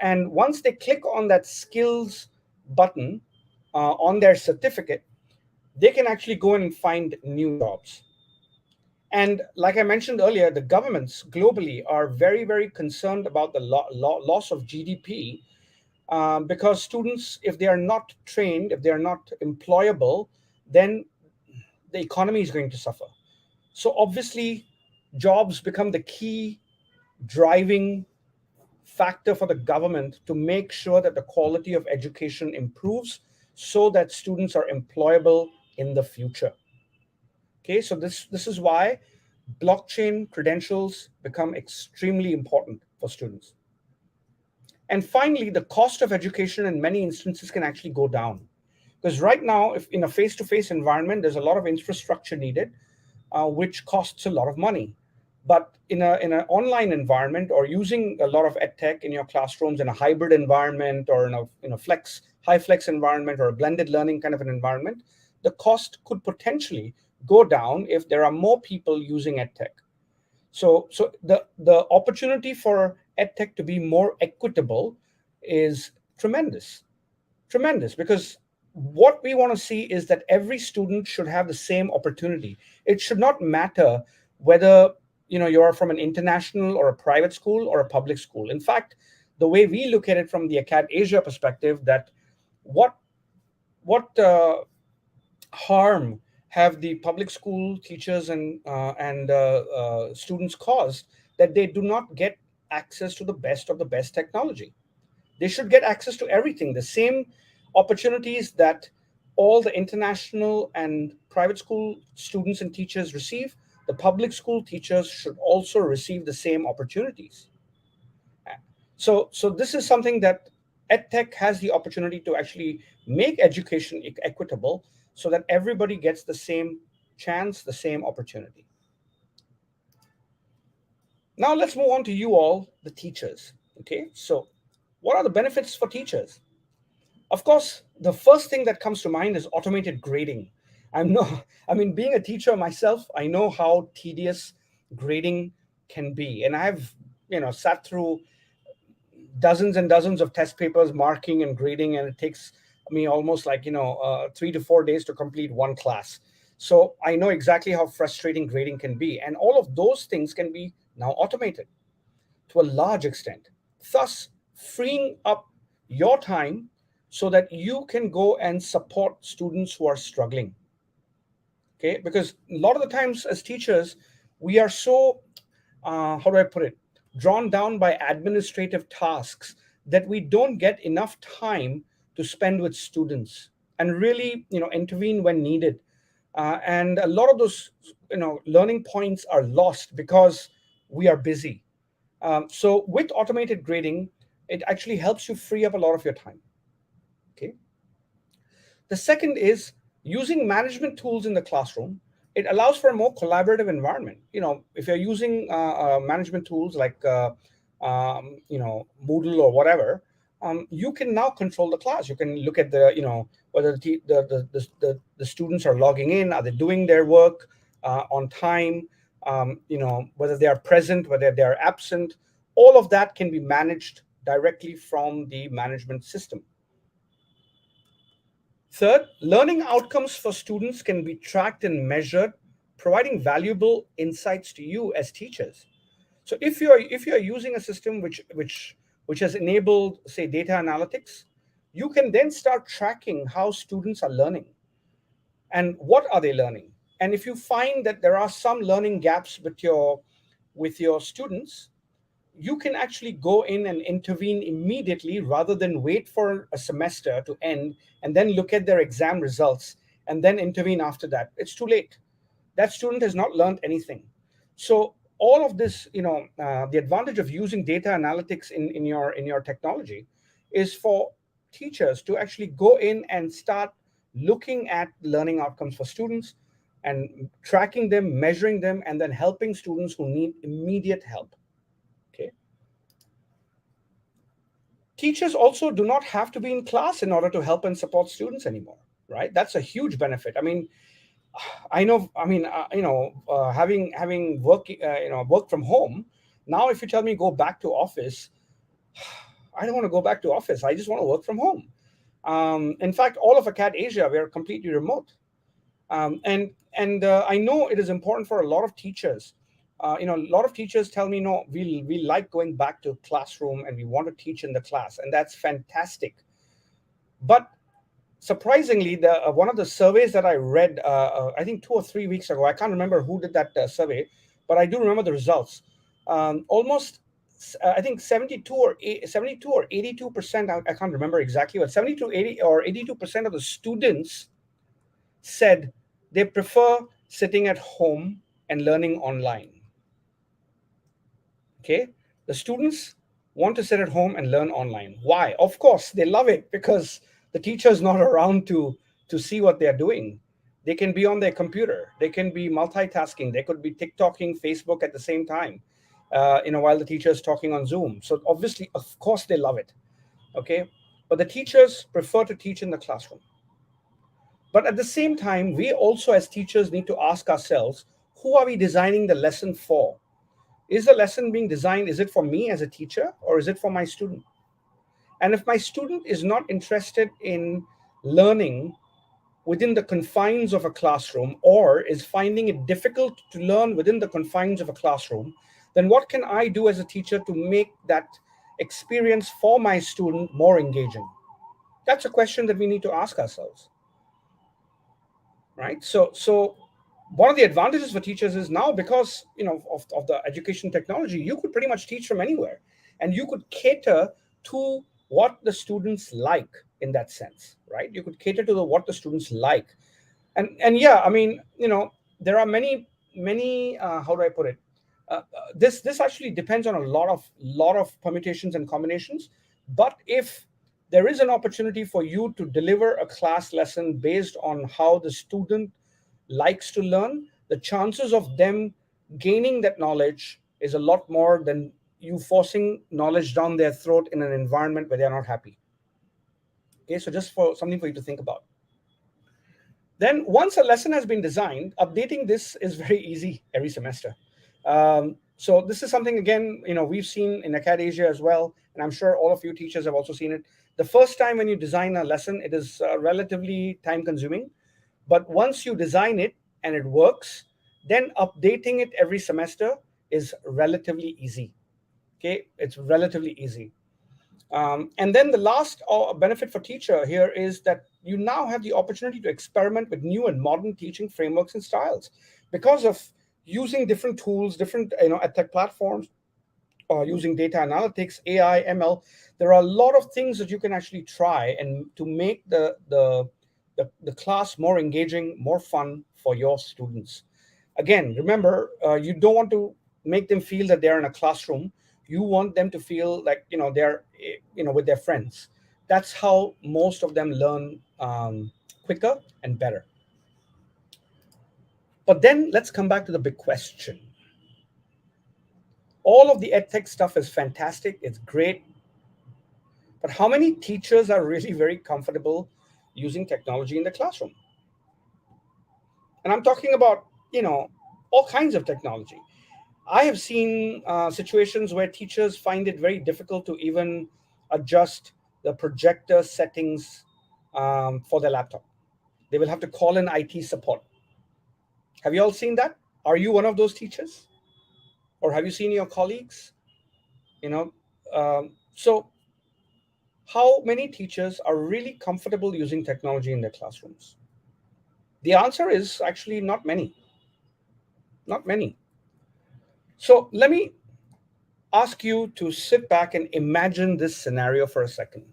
And once they click on that skills button on their certificate, they can actually go in and find new jobs. And like I mentioned earlier, the governments globally are very, very concerned about the loss of GDP, because students, if they are not trained, if they are not employable, then the economy is going to suffer. So obviously, jobs become the key driving factor for the government to make sure that the quality of education improves so that students are employable in the future. Okay, so this is why blockchain credentials become extremely important for students. And finally, the cost of education in many instances can actually go down. Because right now, if in a face-to-face environment, there's a lot of infrastructure needed, which costs a lot of money. But in an online environment, or using a lot of EdTech in your classrooms in a hybrid environment, or in a high flex environment, or a blended learning kind of an environment, the cost could potentially go down if there are more people using EdTech. So the opportunity for EdTech to be more equitable is tremendous, tremendous, because what we want to see is that every student should have the same opportunity. It should not matter whether you're from an international or a private school or a public school. In fact, the way we look at it from the Acad Asia perspective, that what what harm have the public school teachers and students caused that they do not get access to the best of the best technology? They should get access to everything, the same opportunities that all the international and private school students and teachers receive. The public school teachers should also receive the same opportunities. So this is something that EdTech has the opportunity to actually make education equitable, so that everybody gets the same chance, the same opportunity. Now let's move on to you all, the teachers. Okay, so what are the benefits for teachers? Of course, the first thing that comes to mind is automated grading. I mean, being a teacher myself, I know how tedious grading can be, and I've sat through dozens and dozens of test papers, marking and grading, and it takes me almost like 3 to 4 days to complete one class. So I know exactly how frustrating grading can be, and all of those things can be now automated to a large extent, thus freeing up your time so that you can go and support students who are struggling. Okay, because a lot of the times as teachers, we are so how do I put it, drawn down by administrative tasks, that we don't get enough time to spend with students and really intervene when needed. And a lot of those learning points are lost because we are busy. So with automated grading, it actually helps you free up a lot of your time. Okay. The second is using management tools in the classroom. It allows for a more collaborative environment. If you're using management tools like Moodle or whatever, you can now control the class. You can look at whether the students are logging in, are they doing their work on time, whether they are present, whether they are absent. All of that can be managed directly from the management system. Third, learning outcomes for students can be tracked and measured, providing valuable insights to you as teachers. So if you're using a system which has enabled, say, data analytics, you can then start tracking how students are learning and what are they learning. And if you find that there are some learning gaps with your students, you can actually go in and intervene immediately rather than wait for a semester to end and then look at their exam results and then intervene after that. It's too late. That student has not learned anything. So all of this, the advantage of using data analytics in your technology is for teachers to actually go in and start looking at learning outcomes for students and tracking them, measuring them, and then helping students who need immediate help. Okay. Teachers also do not have to be in class in order to help and support students anymore, right? That's a huge benefit. I mean, I know. I mean, having worked from home. Now, if you tell me go back to office, I don't want to go back to office. I just want to work from home. In fact, all of ACAD Asia, we are completely remote. I know it is important for a lot of teachers. A lot of teachers tell me, no, we like going back to classroom and we want to teach in the class, and that's fantastic. But surprisingly, the one of the surveys that I read, I think 2 or 3 weeks ago, I can't remember who did that survey, but I do remember the results. Almost, I think 72 or 82%, I can't remember exactly, but 72, 80 or 82% of the students said they prefer sitting at home and learning online. Okay, the students want to sit at home and learn online. Why? Of course, they love it because the teacher is not around to see what they're doing. They can be on their computer. They can be multitasking. They could be TikToking, Facebook at the same time, while the teacher is talking on Zoom. So obviously, of course, they love it. Okay, but the teachers prefer to teach in the classroom. But at the same time, we also as teachers need to ask ourselves, who are we designing the lesson for? Is the lesson being designed, is it for me as a teacher or is it for my student? And if my student is not interested in learning within the confines of a classroom or is finding it difficult to learn within the confines of a classroom, then what can I do as a teacher to make that experience for my student more engaging? That's a question that we need to ask ourselves. Right, so one of the advantages for teachers is now, because of the education technology, you could pretty much teach from anywhere, and you could cater to what the students like. In that sense, right, you could cater to what the students like. And yeah, I mean, there are many how do I put it, this actually depends on a lot of permutations and combinations. But if there is an opportunity for you to deliver a class lesson based on how the student likes to learn, the chances of them gaining that knowledge is a lot more than you forcing knowledge down their throat in an environment where they're not happy. Okay, so just for something for you to think about. Then once a lesson has been designed, updating this is very easy every semester. So this is something, again, we've seen in ACAD Asia as well, and I'm sure all of you teachers have also seen it. The first time when you design a lesson, it is relatively time consuming. But once you design it and it works, then updating it every semester is relatively easy. Okay, it's relatively easy. And then the last benefit for teacher here is that you now have the opportunity to experiment with new and modern teaching frameworks and styles because of using different tools, different edtech platforms, using data analytics, AI, ML. There are a lot of things that you can actually try and to make the class more engaging, more fun for your students. Again, remember, you don't want to make them feel that they're in a classroom. You want them to feel like they're with their friends. That's how most of them learn quicker and better. But then let's come back to the big question. All of the edtech stuff is fantastic. It's great. But how many teachers are really very comfortable using technology in the classroom? And I'm talking about, all kinds of technology. I have seen situations where teachers find it very difficult to even adjust the projector settings for their laptop. They will have to call in IT support. Have you all seen that? Are you one of those teachers? Or have you seen your colleagues? So how many teachers are really comfortable using technology in their classrooms? The answer is actually not many. Not many. So let me ask you to sit back and imagine this scenario for a second.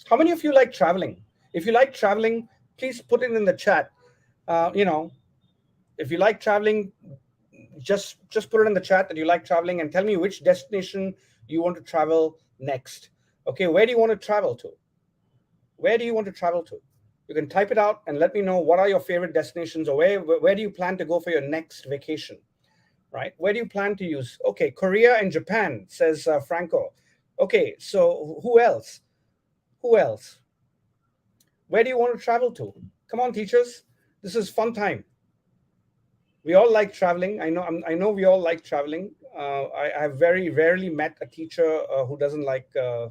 How many of you like traveling? If you like traveling, please put it in the chat. If you like traveling, just put it in the chat that you like traveling and tell me which destination you want to travel next. Okay, where do you want to travel to? Where do you want to travel to? You can type it out and let me know what are your favorite destinations, or where do you plan to go for your next vacation, right? Where do you plan to use? Okay, Korea and Japan, says Franco. Okay, so who else? Who else? Where do you want to travel to? Come on, teachers. This is fun time. We all like traveling. I know we all like traveling. I have very rarely met a teacher who doesn't like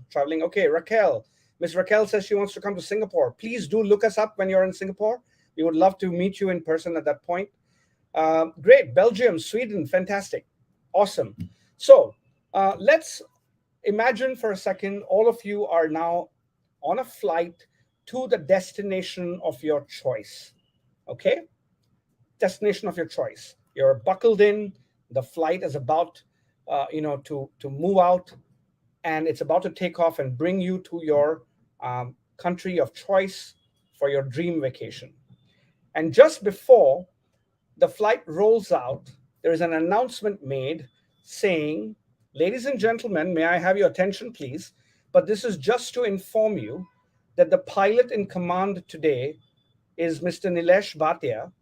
traveling. Okay, Raquel. Miss Raquel says she wants to come to Singapore. Please do look us up when you're in Singapore. We would love to meet you in person at that point. Great. Belgium, Sweden, fantastic. Awesome. So let's imagine for a second all of you are now on a flight to the destination of your choice. Okay? Destination of your choice. You're buckled in. The flight is about, to move out, and it's about to take off and bring you to your country of choice for your dream vacation. And just before the flight rolls out, there is an announcement made saying, "Ladies and gentlemen, may I have your attention, please? But this is just to inform you that the pilot in command today is Mr. Nilesh Bhatia,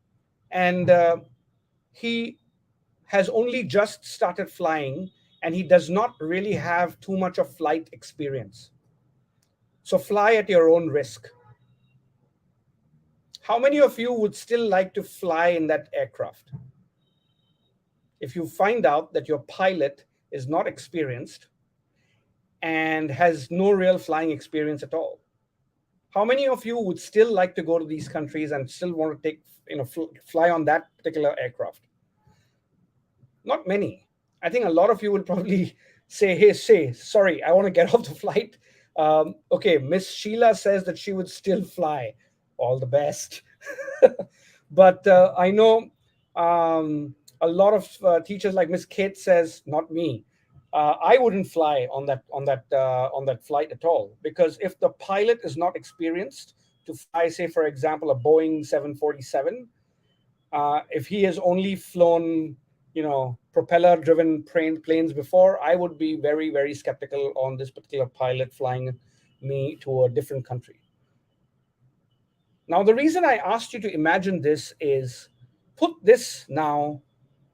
and he has only just started flying, and he does not really have too much of flight experience. So fly at your own risk." How many of you would still like to fly in that aircraft if you find out that your pilot is not experienced and has no real flying experience at all? How many of you would still like to go to these countries and still want to fly on that particular aircraft? Not many. I think a lot of you will probably say, "Hey, sorry, I want to get off the flight." Okay, Miss Sheila says that she would still fly. All the best. But I know a lot of teachers, like Miss Kate says, "Not me. I wouldn't fly on that flight at all, because if the pilot is not experienced to fly, say for example, a Boeing 747, if he has only flown, propeller-driven planes before, I would be very, very skeptical on this particular pilot flying me to a different country." Now, the reason I asked you to imagine this is, put this now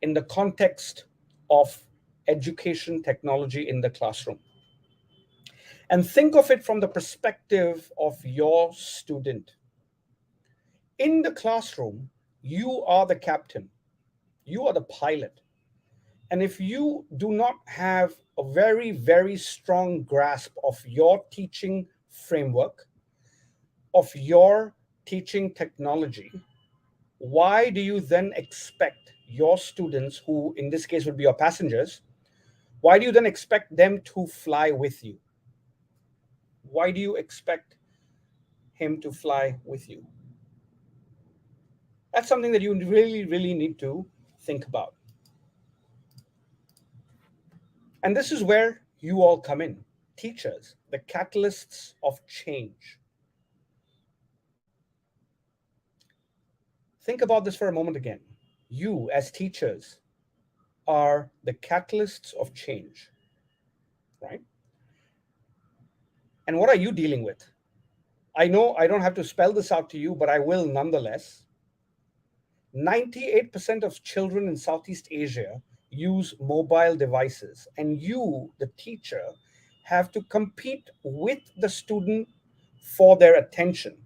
in the context of education technology in the classroom. And think of it from the perspective of your student. In the classroom, you are the captain, you are the pilot. And if you do not have a very, very strong grasp of your teaching framework, of your teaching technology, why do you then expect your students, who in this case would be your passengers, why do you then expect them to fly with you? Why do you expect him to fly with you? That's something that you really, really need to think about. And this is where you all come in, teachers, the catalysts of change. Think about this for a moment again. You, as teachers, are the catalysts of change, right? And what are you dealing with? I know I don't have to spell this out to you, but I will nonetheless. 98% of children in Southeast Asia use mobile devices, and you, the teacher, have to compete with the student for their attention.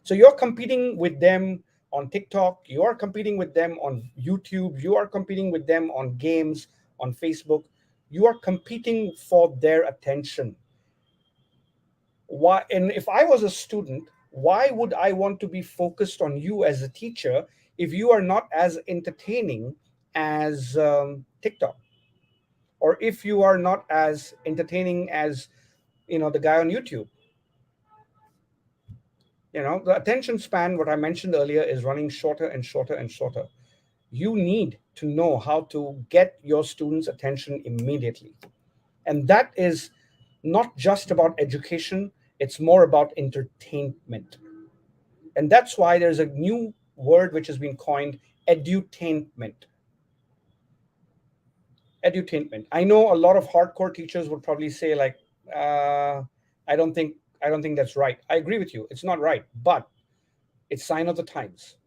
So you're competing with them on TikTok, you are competing with them on YouTube, you are competing with them on games, on Facebook. You are competing for their attention. Why? And if I was a student, why would I want to be focused on you as a teacher if you are not as entertaining as TikTok, or if you are not as entertaining as the guy on YouTube? The attention span, what I mentioned earlier, is running shorter and shorter and shorter. You need to know how to get your students' attention immediately. And that is not just about education, it's more about entertainment. And that's why there's a new word which has been coined, edutainment. Edutainment. I know a lot of hardcore teachers would probably say, like, I don't think that's right. I agree with you. It's not right, but it's sign of the times.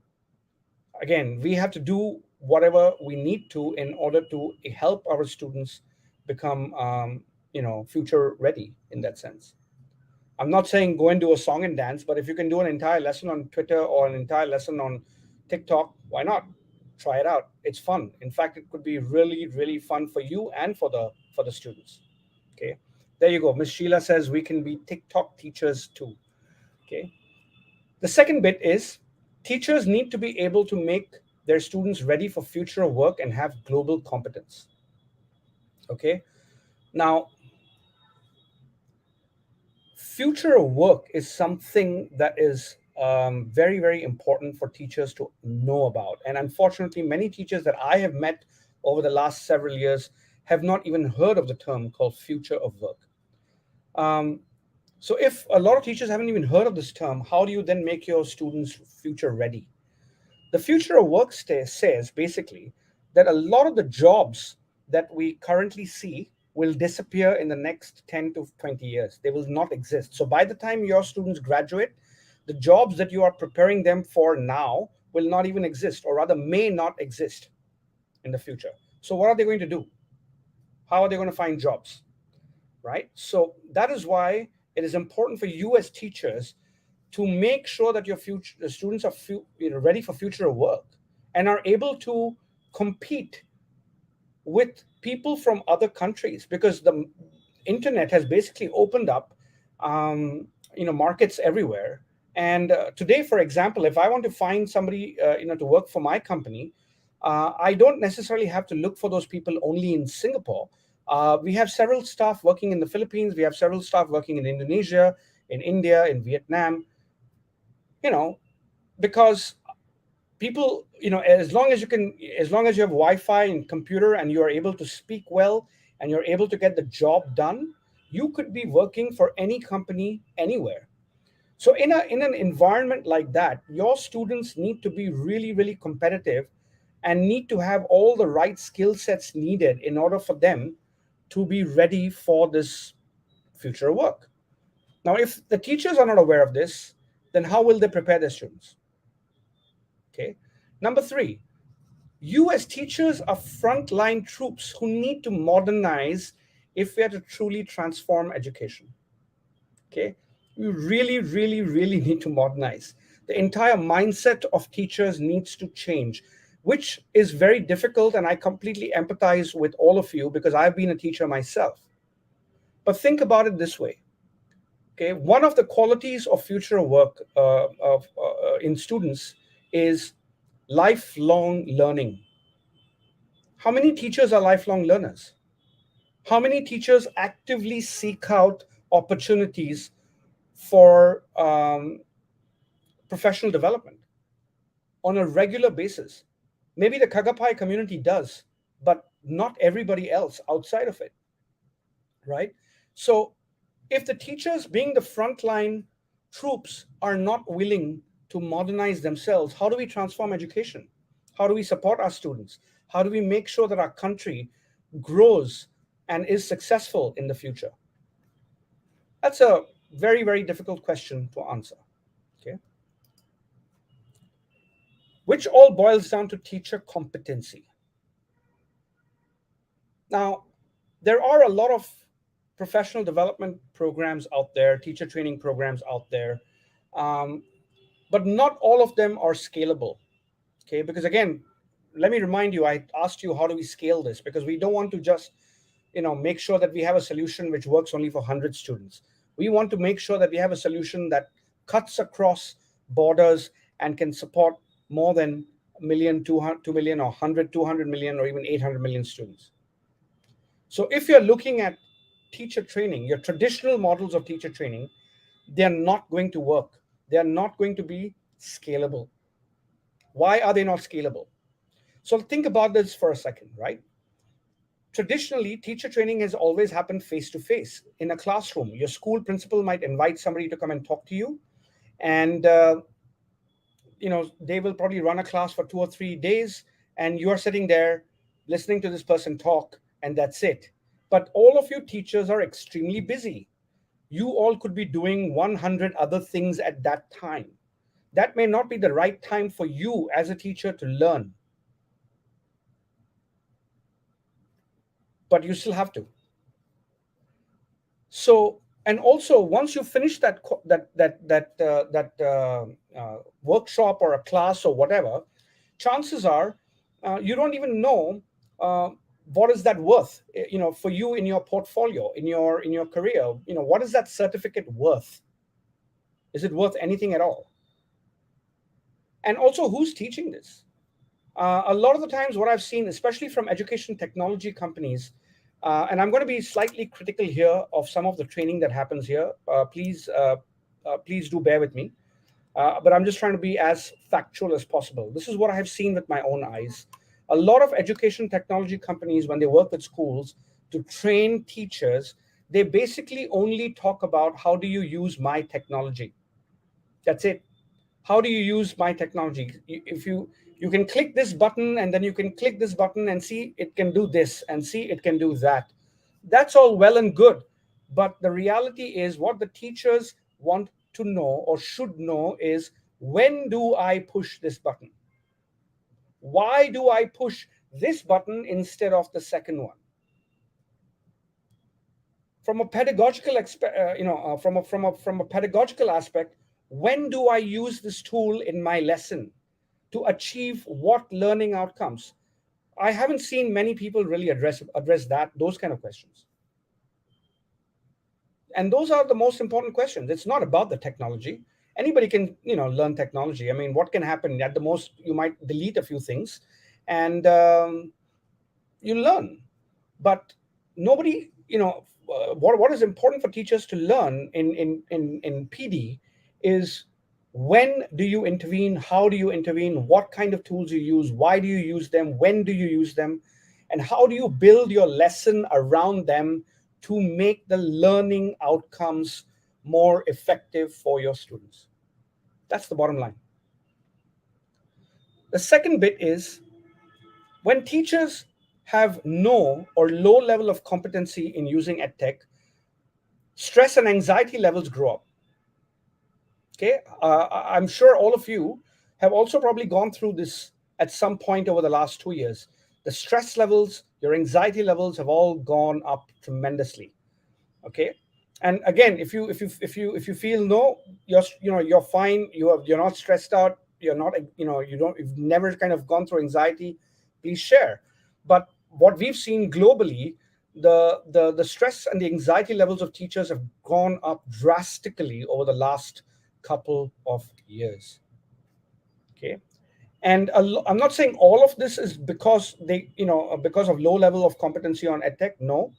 Again, we have to do whatever we need to in order to help our students become, future ready in that sense. I'm not saying go and do a song and dance, but if you can do an entire lesson on Twitter or an entire lesson on TikTok, why not? try it out. It's fun. In fact, it could be really, really fun for you and for the students. Okay, there you go. Miss Sheila says we can be TikTok teachers too. Okay. The second bit is teachers need to be able to make their students ready for future work and have global competence. Okay. Now, future work is something that is very, very important for teachers to know about. And unfortunately, many teachers that I have met over the last several years have not even heard of the term called future of work. Um, so, if a lot of teachers haven't even heard of this term, how do you then make your students future ready? The future of work says basically that a lot of the jobs that we currently see will disappear in the next 10 to 20 years. They will not exist. So by the time your students graduate, the jobs that you are preparing them for now will not even exist, or rather may not exist in the future. So what are they going to do? How are they going to find jobs? Right? So that is why it is important for you as teachers to make sure that your future the students are ready for future work and are able to compete with people from other countries, because the internet has basically opened up markets everywhere. And today, for example, if I want to find somebody to work for my company, I don't necessarily have to look for those people only in Singapore. We have several staff working in the Philippines. We have several staff working in Indonesia, in India, in Vietnam. Because people, as long as you have Wi-Fi and computer and you are able to speak well and you're able to get the job done, you could be working for any company anywhere. So in an environment like that, your students need to be really, really competitive and need to have all the right skill sets needed in order for them to be ready for this future work. Now, if the teachers are not aware of this, then how will they prepare their students? Okay. Number three, you as teachers are frontline troops who need to modernize if we are to truly transform education. Okay. We really, really, really need to modernize. The entire mindset of teachers needs to change, which is very difficult. And I completely empathize with all of you because I've been a teacher myself. But think about it this way. Okay. One of the qualities of future work in students is lifelong learning. How many teachers are lifelong learners? How many teachers actively seek out opportunities for professional development on a regular basis? Maybe the Kagapai community does, but not everybody else outside of it, right? So if the teachers, being the frontline troops, are not willing to modernize themselves, how do we transform education? How do we support our students? How do we make sure that our country grows and is successful in the future? That's a very, very difficult question to answer. Okay. Which all boils down to teacher competency. Now, there are a lot of professional development programs out there, teacher training programs out there, but not all of them are scalable. Okay, because again, let me remind you, I asked you how do we scale this, because we don't want to just make sure that we have a solution which works only for 100 students. We want to make sure that we have a solution that cuts across borders and can support more than a million, 2 million, or 100, 200 million, or even 800 million students. So if you're looking at teacher training, your traditional models of teacher training, they're not going to work. They're not going to be scalable. Why are they not scalable? So think about this for a second, right? Traditionally, teacher training has always happened face to face in a classroom. Your school principal might invite somebody to come and talk to you, and they will probably run a class for 2 or 3 days, and you're sitting there listening to this person talk, and that's it. But all of you teachers are extremely busy. You all could be doing 100 other things at that time. That may not be the right time for you as a teacher to learn, but you still have to. So, and also once you finish that workshop or a class or whatever, chances are you don't even know what is that worth, for you in your portfolio, in your career. What is that certificate worth? Is it worth anything at all? And also, who's teaching this? A lot of the times, what I've seen, especially from education technology companies, and I'm going to be slightly critical here of some of the training that happens here. Please do bear with me. But I'm just trying to be as factual as possible. This is what I have seen with my own eyes. A lot of education technology companies, when they work with schools to train teachers, they basically only talk about how do you use my technology. That's it. How do you use my technology? If you can click this button, and then you can click this button and see it can do this, and see it can do that. That's all well and good. But the reality is, what the teachers want to know or should know is, when do I push this button? Why do I push this button instead of the second one? From a pedagogical from a pedagogical aspect, when do I use this tool in my lesson to achieve what learning outcomes? I haven't seen many people really address those kind of questions. And those are the most important questions. It's not about the technology. Anybody can learn technology. I mean, what can happen? At the most, you might delete a few things, and you learn. But nobody, what is important for teachers to learn in PD is, when do you intervene? How do you intervene? What kind of tools you use? Why do you use them? When do you use them? And how do you build your lesson around them to make the learning outcomes more effective for your students? That's the bottom line. The second bit is, when teachers have no or low level of competency in using EdTech, stress and anxiety levels grow up. Okay, I'm sure all of you have also probably gone through this at some point over the last 2 years. The stress levels, your anxiety levels have all gone up tremendously. Okay, and again, if you feel no, you're fine, you're not stressed out, you're not, you've never kind of gone through anxiety, please share. But what we've seen globally, the stress and the anxiety levels of teachers have gone up drastically over the last couple of years. Okay, and I'm not saying all of this is because because of low level of competency on EdTech. No,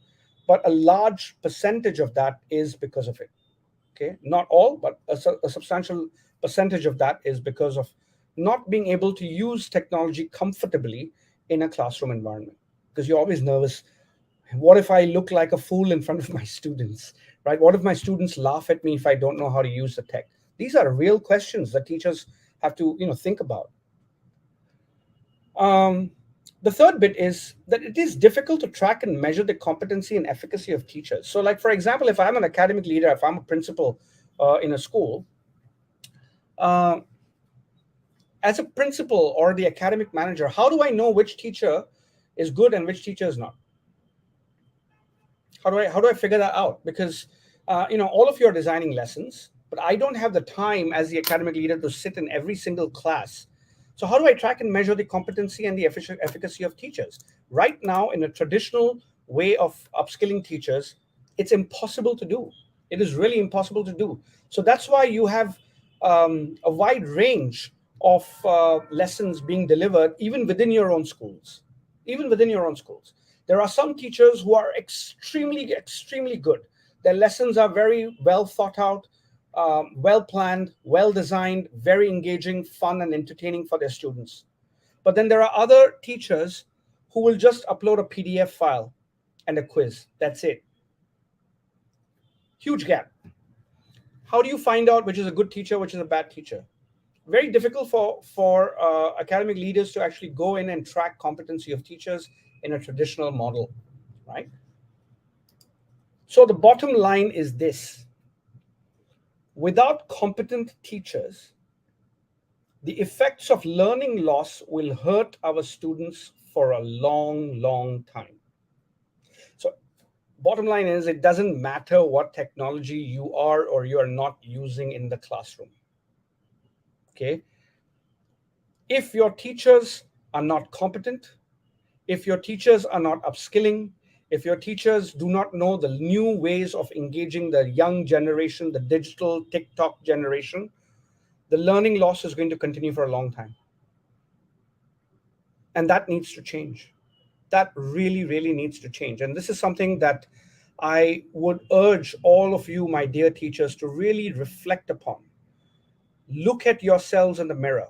but a large percentage of that is because of it. Okay, not all, but a substantial percentage of that is because of not being able to use technology comfortably in a classroom environment, because you're always nervous. What if I look like a fool in front of my students, right? What if my students laugh at me if I don't know how to use the tech? These are real questions that teachers have to think about. The third bit is that it is difficult to track and measure the competency and efficacy of teachers. So, like, for example, if I'm an academic leader, if I'm a principal in a school, as a principal or the academic manager, how do I know which teacher is good and which teacher is not? How do I figure that out? Because all of you are designing lessons, but I don't have the time as the academic leader to sit in every single class. So how do I track and measure the competency and the efficacy of teachers? Right now, in a traditional way of upskilling teachers, it's impossible to do. It is really impossible to do. So that's why you have a wide range of lessons being delivered, even within your own schools. Even within your own schools. There are some teachers who are extremely, extremely good. Their lessons are very well thought out, well planned, well designed, very engaging, fun, and entertaining for their students. But then there are other teachers who will just upload a PDF file and a quiz. That's it. Huge gap. How do you find out which is a good teacher, which is a bad teacher? Very difficult for academic leaders to actually go in and track competency of teachers in a traditional model, right? So the bottom line is this: without competent teachers, the effects of learning loss will hurt our students for a long, long time. So bottom line is, it doesn't matter what technology you are or you are not using in the classroom. Okay? If your teachers are not competent, if your teachers are not upskilling, if your teachers do not know the new ways of engaging the young generation, the digital TikTok generation, the learning loss is going to continue for a long time. And that needs to change. That really, really needs to change. And this is something that I would urge all of you, my dear teachers, to really reflect upon. Look at yourselves in the mirror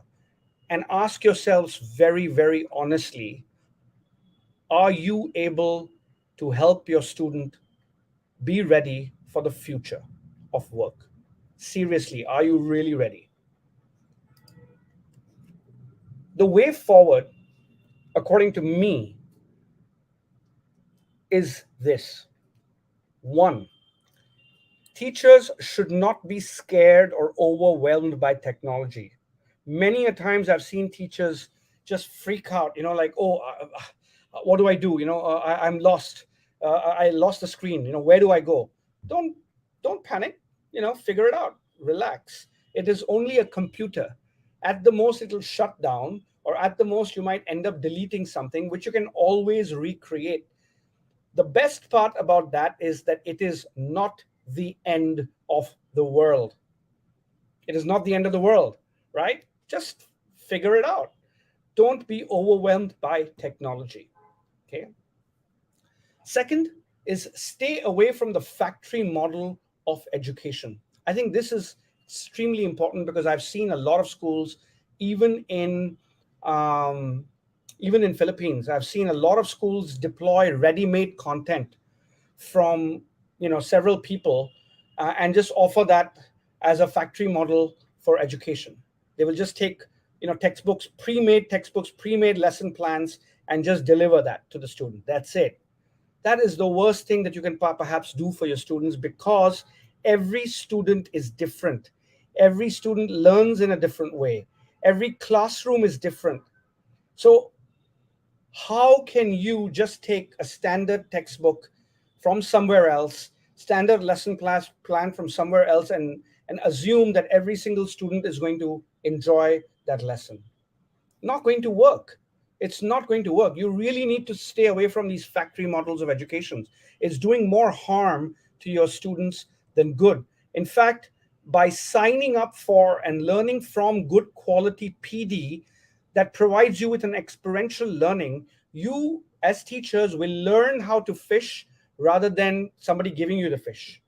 and ask yourselves very, very honestly, are you able to help your student be ready for the future of work? Seriously, are you really ready? The way forward, according to me, is this. One, teachers should not be scared or overwhelmed by technology. Many a times I've seen teachers just freak out, like, oh, what do I do? I'm lost. I lost the screen. Where do I go? Don't don't panic. Figure it out. Relax. It is only a computer. At the most, it'll shut down, or at the most, you might end up deleting something, which you can always recreate. The best part about that is that it is not the end of the world. It is not the end of the world, right? Just figure it out. Don't be overwhelmed by technology. Okay. Second is stay away from the factory model of education. I think this is extremely important because I've seen a lot of schools, even in um, even in Philippines, I've seen a lot of schools deploy ready-made content from several people, and just offer that as a factory model for education. They will just take textbooks, pre-made lesson plans, and just deliver that to the student. That's it. That is the worst thing that you can perhaps do for your students, because every student is different. Every student learns in a different way. Every classroom is different. So how can you just take a standard textbook from somewhere else, standard lesson class plan from somewhere else, and assume that every single student is going to enjoy that lesson? Not going to work. It's not going to work. You really need to stay away from these factory models of education. It's doing more harm to your students than good. In fact, by signing up for and learning from good quality PD that provides you with an experiential learning, you as teachers will learn how to fish rather than somebody giving you the fish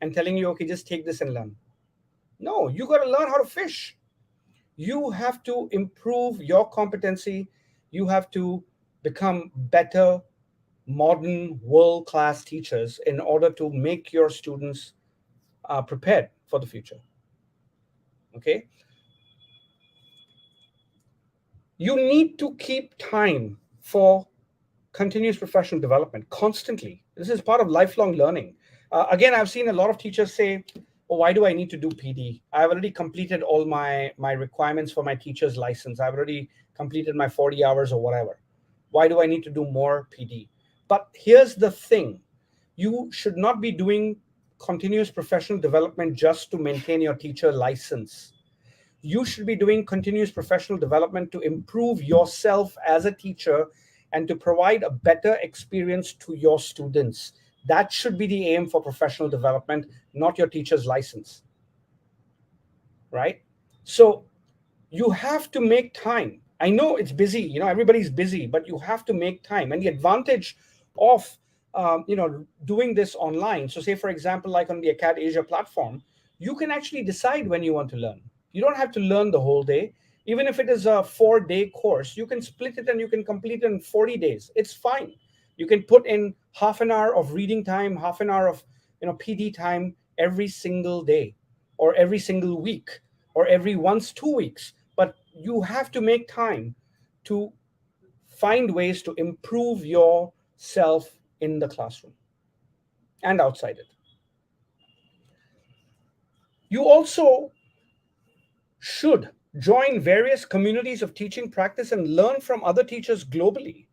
and telling you, okay, just take this and learn. No, you got to learn how to fish. You have to improve your competency. You have to become better, modern, world-class teachers in order to make your students prepared for the future. Okay? You need to keep time for continuous professional development constantly. This is part of lifelong learning. Again, I've seen a lot of teachers say, well, why do I need to do PD? I've already completed all my requirements for my teacher's license. I've already completed my 40 hours or whatever. Why do I need to do more PD? But here's the thing. You should not be doing continuous professional development just to maintain your teacher license. You should be doing continuous professional development to improve yourself as a teacher and to provide a better experience to your students. That should be the aim for professional development, not your teacher's license. Right? So you have to make time. I know it's busy, everybody's busy, but you have to make time. And the advantage of doing this online, so say for example, like on the Acad Asia platform, you can actually decide when you want to learn. You don't have to learn the whole day. Even if it is a 4-day course, you can split it and you can complete it in 40 days. It's fine. You can put in half an hour of reading time, half an hour of PD time every single day, or every single week, or every once 2 weeks. But you have to make time to find ways to improve yourself in the classroom and outside it. You also should join various communities of teaching practice and learn from other teachers globally,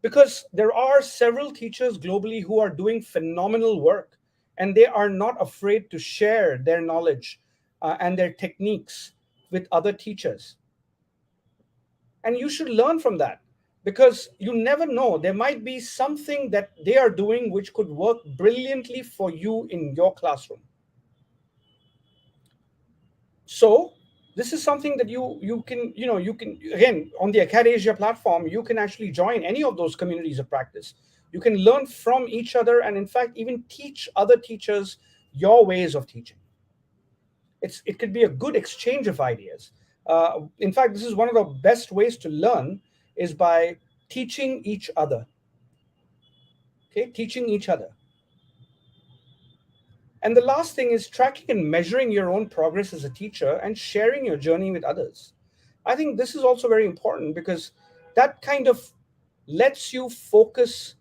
because there are several teachers globally who are doing phenomenal work, and they are not afraid to share their knowledge and their techniques with other teachers. And you should learn from that, because you never know, there might be something that they are doing which could work brilliantly for you in your classroom. So this is something that you can, you can, again, on the Accredited platform, you can actually join any of those communities of practice. You can learn from each other, and in fact even teach other teachers your ways of teaching. It could be a good exchange of ideas. In fact, this is one of the best ways to learn, is by teaching each other. Okay, teaching each other. And the last thing is tracking and measuring your own progress as a teacher and sharing your journey with others. I think this is also very important, because that kind of lets you focus,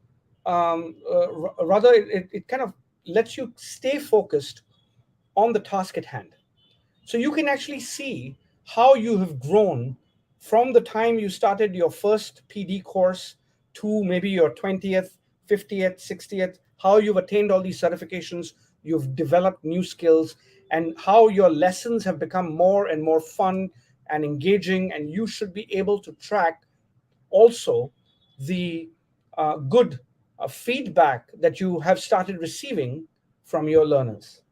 rather, it kind of lets you stay focused on the task at hand. So you can actually see how you have grown from the time you started your first PD course to maybe your 20th, 50th, 60th, how you've attained all these certifications, you've developed new skills, and how your lessons have become more and more fun and engaging. And you should be able to track also the good feedback that you have started receiving from your learners.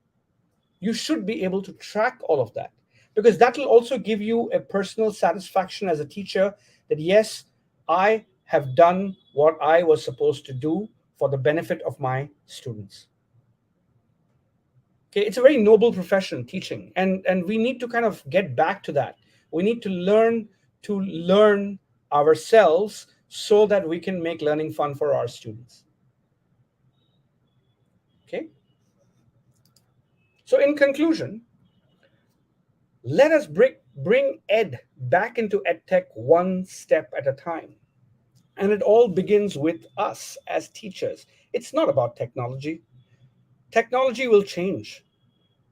You should be able to track all of that, because that will also give you a personal satisfaction as a teacher, that yes, I have done what I was supposed to do for the benefit of my students. Okay, it's a very noble profession, teaching, and we need to kind of get back to that. We need to learn ourselves, so that we can make learning fun for our students. Okay, so in conclusion, let us bring ed back into edtech one step at a time. And it all begins with us as teachers. It's not about technology. Technology will change.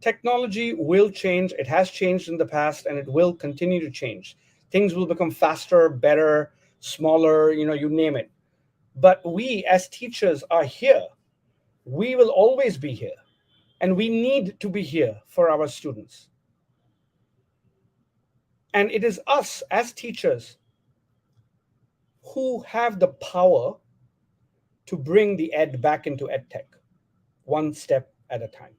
Technology will change. It has changed in the past, and it will continue to change. Things will become faster, better, smaller, you name it. But we as teachers are here. We will always be here. And we need to be here for our students. And it is us as teachers who have the power to bring the ed back into edtech, one step at a time.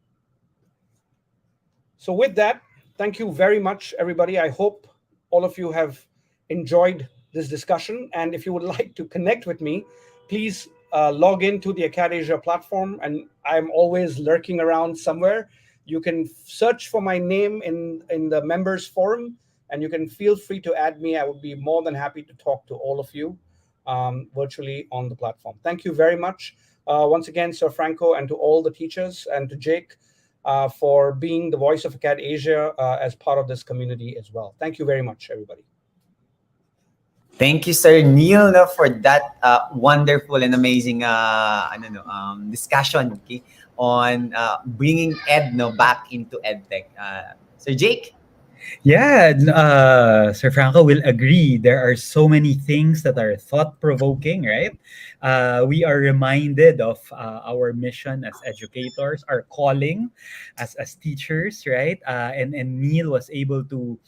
So with that, thank you very much, everybody. I hope all of you have enjoyed this discussion. And if you would like to connect with me, please log into the Accredited platform. And I'm always lurking around somewhere. You can search for my name in the members forum, and you can feel free to add me. I would be more than happy to talk to all of you virtually on the platform. Thank you very much. Once again, Sir Franco, and to all the teachers, and to Jake, for being the voice of Acad Asia as part of this community as well. Thank you very much, everybody. Thank you, Sir Neil, no, for that wonderful and amazing discussion, okay, on bringing ed, no, back into edtech. Sir Jake? Yeah, Sir Franco will agree. There are so many things that are thought provoking, right? We are reminded of our mission as educators, our calling as teachers, right? And Neil was able to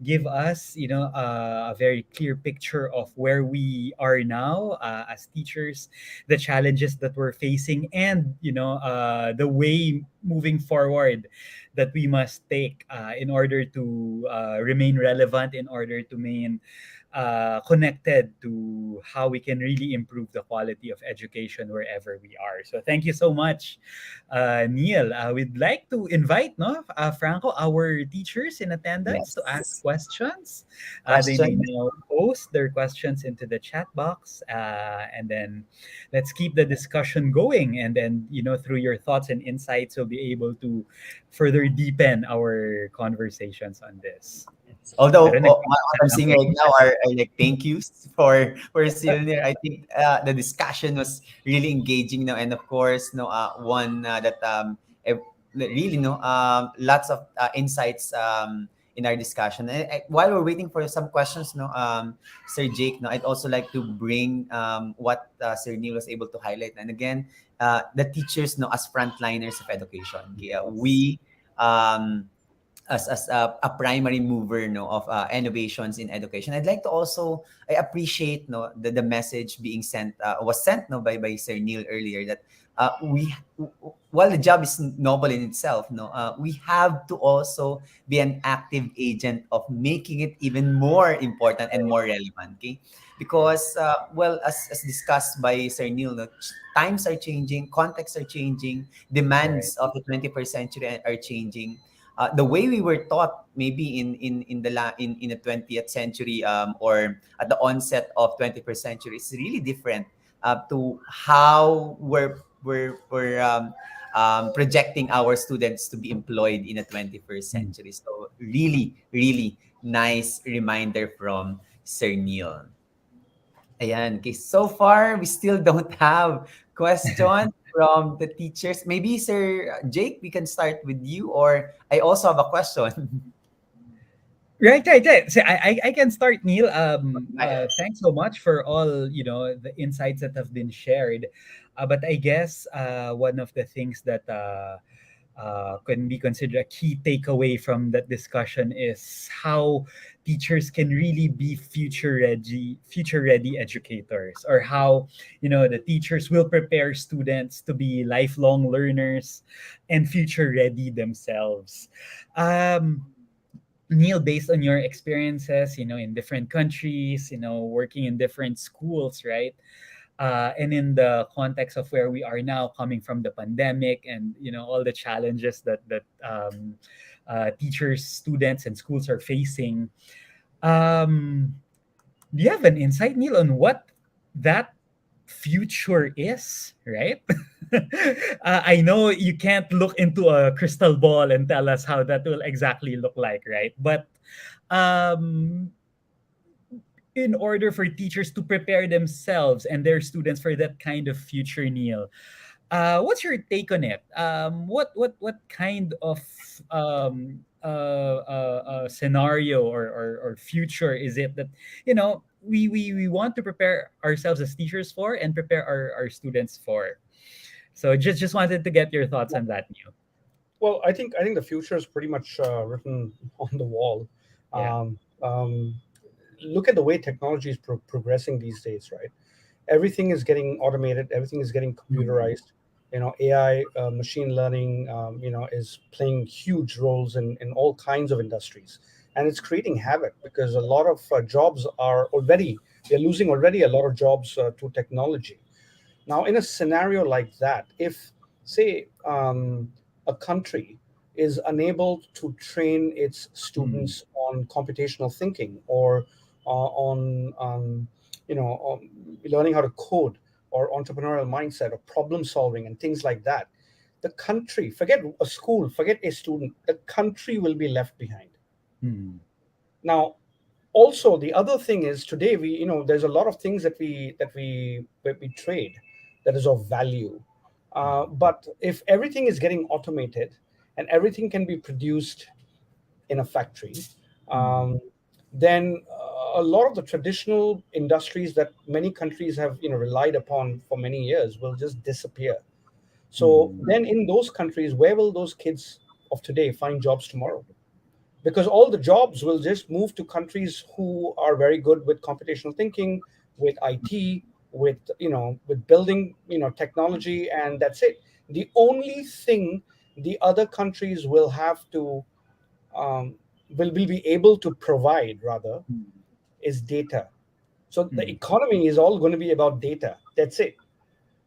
give us, a very clear picture of where we are now as teachers, the challenges that we're facing, and the way moving forward that we must take in order to remain relevant, in order to remain connected to how we can really improve the quality of education wherever we are. So thank you so much, Neil. We'd like to invite, Franco, our teachers in attendance to ask Yes. questions. They may Question? now post their questions into the chat box, and then let's keep the discussion going. And then, through your thoughts and insights, we'll be able to further deepen our conversations on this. Although Meron nag- what I'm seeing right now are like thank yous for Silner. I think the discussion was really engaging now, and of course, no, one that really lots of insights in our discussion. While we're waiting for some questions, no, Sir Jake, no, I'd also like to bring what Sir Neil was able to highlight, and again, the teachers, no, as frontliners of education. Okay, we. Um, as a primary mover, no, of innovations in education. I'd like to also I appreciate, no, the message being sent was sent, no, by Sir Neil earlier, that we while the job is noble in itself, no, we have to also be an active agent of making it even more important and more relevant. Okay, because well, as discussed by Sir Neil, no, times are changing, contexts are changing, Right. demands of the 21st century are changing. The way we were taught maybe in the 20th century, or at the onset of 21st century, is really different to how we're projecting our students to be employed in the 21st Mm. century. So really, really nice reminder from Sir Neil. Ayan. Okay, so far we still don't have questions from the teachers. Maybe Sir Jake, we can start with you, or I also have a question. Right, right, right. So I can start, Neil. Right. Thanks so much for all the insights that have been shared. But I guess one of the things that can be considered a key takeaway from that discussion is how teachers can really be future ready educators, or how the teachers will prepare students to be lifelong learners and future ready themselves. Um, Neil, based on your experiences, in different countries, working in different schools, right? And in the context of where we are now, coming from the pandemic, and all the challenges that teachers, students, and schools are facing. Um, do you have an insight, Neil, on what that future is? Right? I know you can't look into a crystal ball and tell us how that will exactly look like, right? But um, in order for teachers to prepare themselves and their students for that kind of future, Neil, what's your take on it? What kind of scenario, or future is it that we want to prepare ourselves as teachers for, and prepare our students for? So just wanted to get your thoughts on that, Neil. Well, I think the future is pretty much written on the wall. Yeah. Um, um, Look at the way technology is progressing these days, right? Everything is getting automated. Everything is getting Mm. computerized. AI, machine learning, is playing huge roles in all kinds of industries, and it's creating havoc because a lot of jobs are already they're losing already a lot of jobs to technology. Now, in a scenario like that, if, say, a country is unable to train its Mm. students on computational thinking, or on, learning how to code, or entrepreneurial mindset, or problem solving, and things like that, the country, forget a school, forget a student, the country will be left behind. Mm. Now, also the other thing is, today there's a lot of things that we trade that is of value, but if everything is getting automated and everything can be produced in a factory, Mm. um, then a lot of the traditional industries that many countries have relied upon for many years will just disappear. So Mm. then in those countries, where will those kids of today find jobs tomorrow? Because all the jobs will just move to countries who are very good with computational thinking, with IT, with building technology, and that's it. The only thing the other countries will have to um, will be able to provide, rather, Mm. is data. So the Mm. economy is all going to be about data. That's it,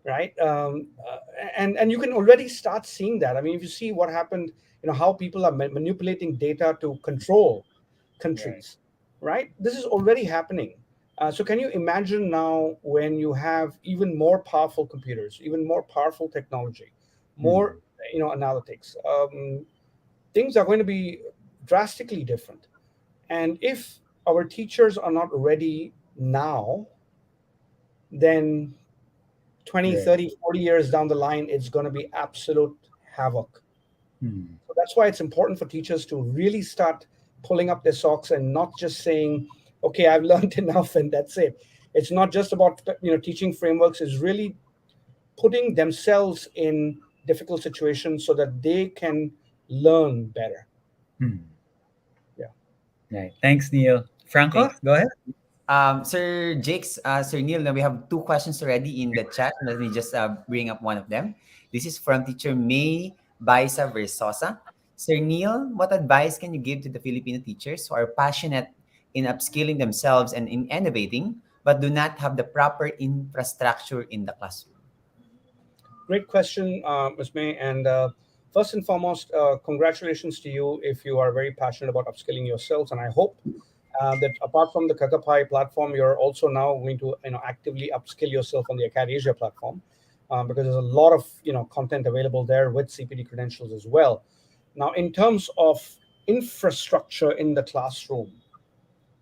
right? And you can already start seeing that. I mean, if you see what happened, how people are manipulating data to control Right. countries, right? This is already happening. So can you imagine now, when you have even more powerful computers, even more powerful technology, more Mm. analytics? Things are going to be drastically different. And if our teachers are not ready now, then 20, Right. 30, 40 years down the line, it's going to be absolute havoc. Mm. So that's why it's important for teachers to really start pulling up their socks and not just saying, okay, I've learned enough and that's it. It's not just about teaching frameworks. It's really putting themselves in difficult situations so that they can learn better. Mm. Right. Thanks, Neil. Franco, Thanks. go ahead. Sir Neil, now we have two questions already in the chat. Let me just bring up one of them. This is from teacher May Baisa Versosa. Sir Neil, what advice can you give to the Filipino teachers who are passionate in upskilling themselves and in innovating, but do not have the proper infrastructure in the classroom? Great question, Ms. May. And first and foremost, congratulations to you if you are very passionate about upskilling yourselves. And I hope that apart from the Kakapai platform, you're also now going to actively upskill yourself on the Acadesia platform, because there's a lot of content available there with CPD credentials as well. Now, in terms of infrastructure in the classroom,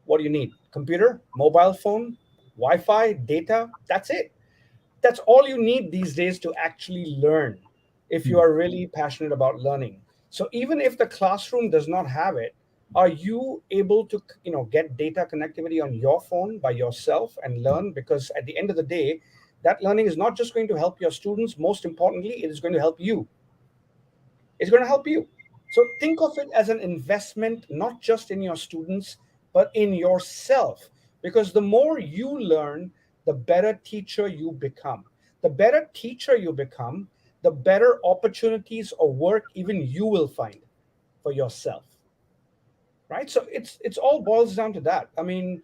what do you need? Computer, mobile phone, Wi-Fi, data. That's it. That's all you need these days to actually learn if you are really passionate about learning. So even if the classroom does not have it, are you able to get data connectivity on your phone by yourself and learn? Because at the end of the day, that learning is not just going to help your students. Most importantly, it is going to help you. It's going to help you. So think of it as an investment, not just in your students, but in yourself. Because the more you learn, the better teacher you become. The better teacher you become, the better opportunities or work even you will find for yourself, right? So it's all boils down to that. I mean,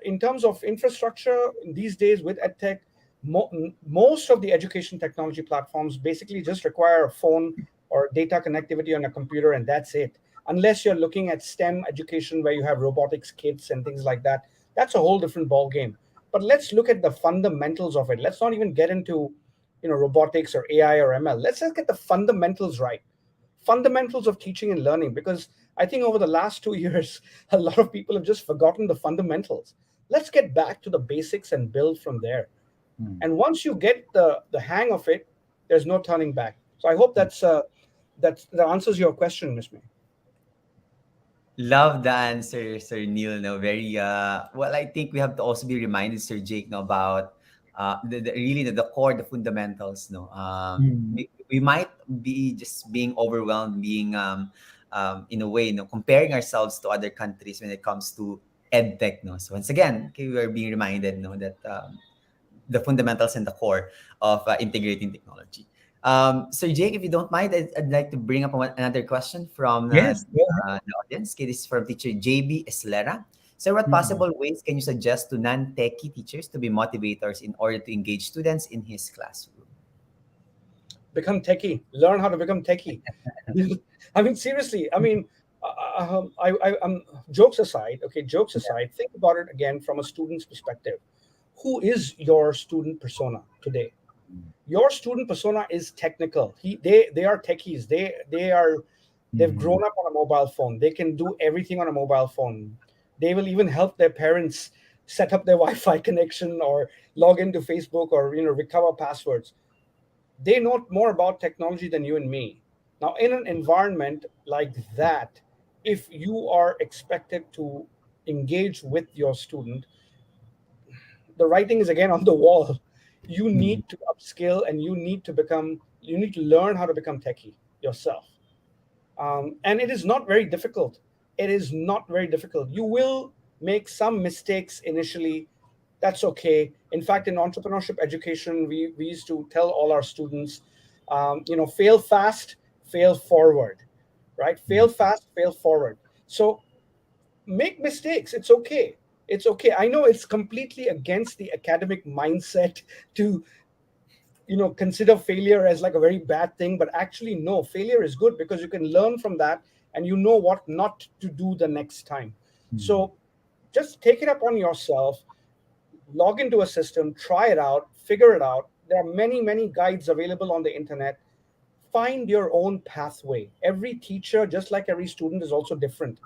in terms of infrastructure these days with EdTech, most of the education technology platforms basically just require a phone or data connectivity on a computer, and that's it. Unless you're looking at STEM education where you have robotics kits and things like that, that's a whole different ball game. But let's look at the fundamentals of it. Let's not even get into robotics or AI or ML. Let's just get the fundamentals right. Fundamentals of teaching and learning, because I think over the last 2 years, a lot of people have just forgotten the fundamentals. Let's get back to the basics and build from there. And once you get the hang of it, there's no turning back. So I hope that answers your question, Miss May. Love the answer, Sir Neil. No, very well. I think we have to also be reminded, Sir Jake, no, about really the core, the fundamentals. No, we might be just being overwhelmed, being in a way, comparing ourselves to other countries when it comes to edtech. No, so once again, okay, we are being reminded, no, that the fundamentals and the core of integrating technology. So Jake, if you don't mind, I'd like to bring up another question from Yes, go the audience. Okay, this is from teacher JB Eslera. So what ahead. possible ways can you suggest to non-techy teachers to be motivators in order to engage students in his classroom? Become techie. Learn how to become techie. I mean, seriously. I mean, I'm jokes aside. Okay, jokes aside. Think about it again from a student's perspective. Who is your student persona today? Your student persona is technical. They are techies. They've grown up on a mobile phone. They can do everything on a mobile phone. They will even help their parents set up their Wi-Fi connection or log into Facebook or recover passwords. They know more about technology than you and me. Now, in an environment like that, if you are expected to engage with your student, the writing is again on the wall. You need to upskill and you need to learn how to become techie yourself. And it is not very difficult. It is not very difficult. You will make some mistakes initially. That's okay. In fact, in entrepreneurship education, we used to tell all our students, fail fast, fail forward, right? Fail fast, fail forward. So make mistakes. It's okay. It's okay. I know it's completely against the academic mindset to consider failure as like a very bad thing, but actually no, failure is good because you can learn from that and you know what not to do the next time. So just take it up on yourself, log into a system, try it out, figure it out. There are many guides available on the internet. Find your own pathway. Every teacher, just like every student, is also different.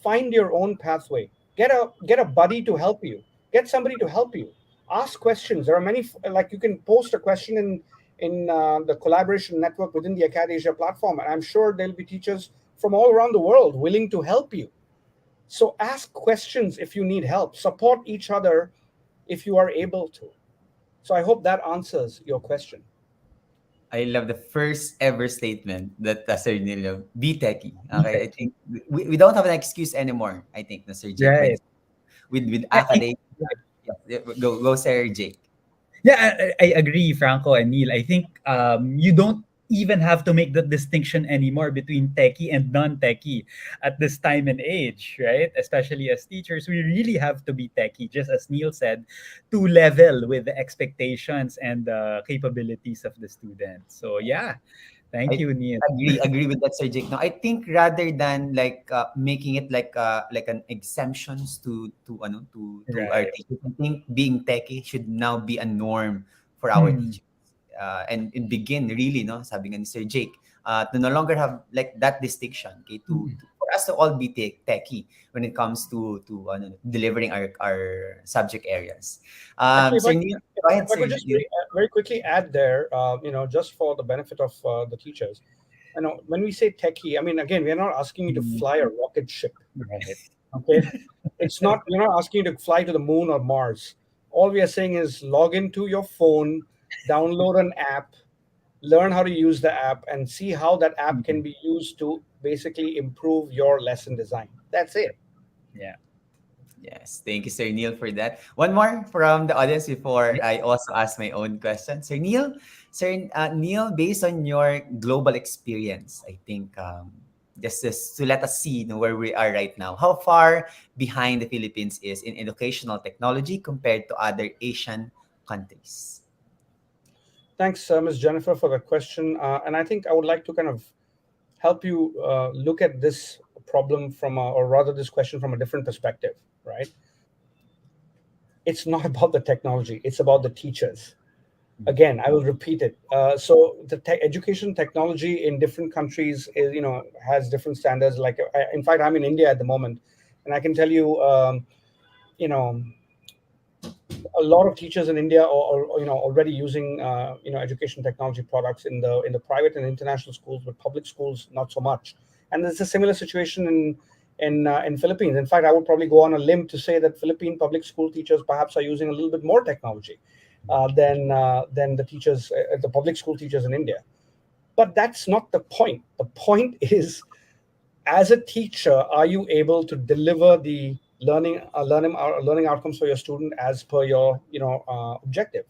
Find your own pathway. Get a buddy to help you. Get somebody to help you. Ask questions. There are many, like you can post a question in the collaboration network within the Acadesia platform, and I'm sure there'll be teachers from all around the world willing to help you. So ask questions if you need help. Support each other if you are able to. So I hope that answers your question. I love the first ever statement that Sir Neil, be techie. Be Okay, I techy. think we don't have an excuse anymore. I think, na Sir Jake, Right. with I, Accredited. Yeah, go, Sir Jake. Yeah, I agree, Franco and Neil. I think you don't even have to make that distinction anymore between techie and non-techie at this time and age, right? Especially as teachers, we really have to be techie, just as Neil said, to level with the expectations and the capabilities of the students. So yeah, thank I you, Neil. agree with that, Sir Jake. No, I think rather than like making it like an exemptions to our Right. teachers, I think being techie should now be a norm for our Hmm. teachers. And begin really, no, sabi nga ni Sir Jake, to no longer have like that distinction, okay, for us to all be techie when it comes to delivering our subject areas. Actually, Sir Neil, go if ahead, I Sir could just Neil. very quickly add there, just for the benefit of the teachers, when we say techie, I mean, again, we're not asking you to Hmm. fly a rocket ship. Right. Okay, it's not. We're not asking you to fly to the moon or Mars. All we are saying is log into your phone, download an app, learn how to use the app, and see how that app can be used to basically improve your lesson design. That's it. Yeah. Yes, thank you, Sir Neil, for that. One more from the audience before I also ask my own question. Neil, based on your global experience, I think just to let us see, where we are right now, how far behind the Philippines is in educational technology compared to other Asian countries. Thanks, Ms. Jennifer, for the question. And I think I would like to kind of help you look at this problem or rather this question from a different perspective, right? It's not about the technology, it's about the teachers. Again, I will repeat it. So the education technology in different countries has different standards. Like, in fact, I'm in India at the moment, and I can tell you, you know, a lot of teachers in India are already using education technology products in the private and international schools, but public schools not so much. And there's a similar situation in Philippines. In fact, I would probably go on a limb to say that Philippine public school teachers perhaps are using a little bit more technology than the public school teachers in India. But that's not the point. The point is, as a teacher, are you able to deliver the learning outcomes for your student as per your objective?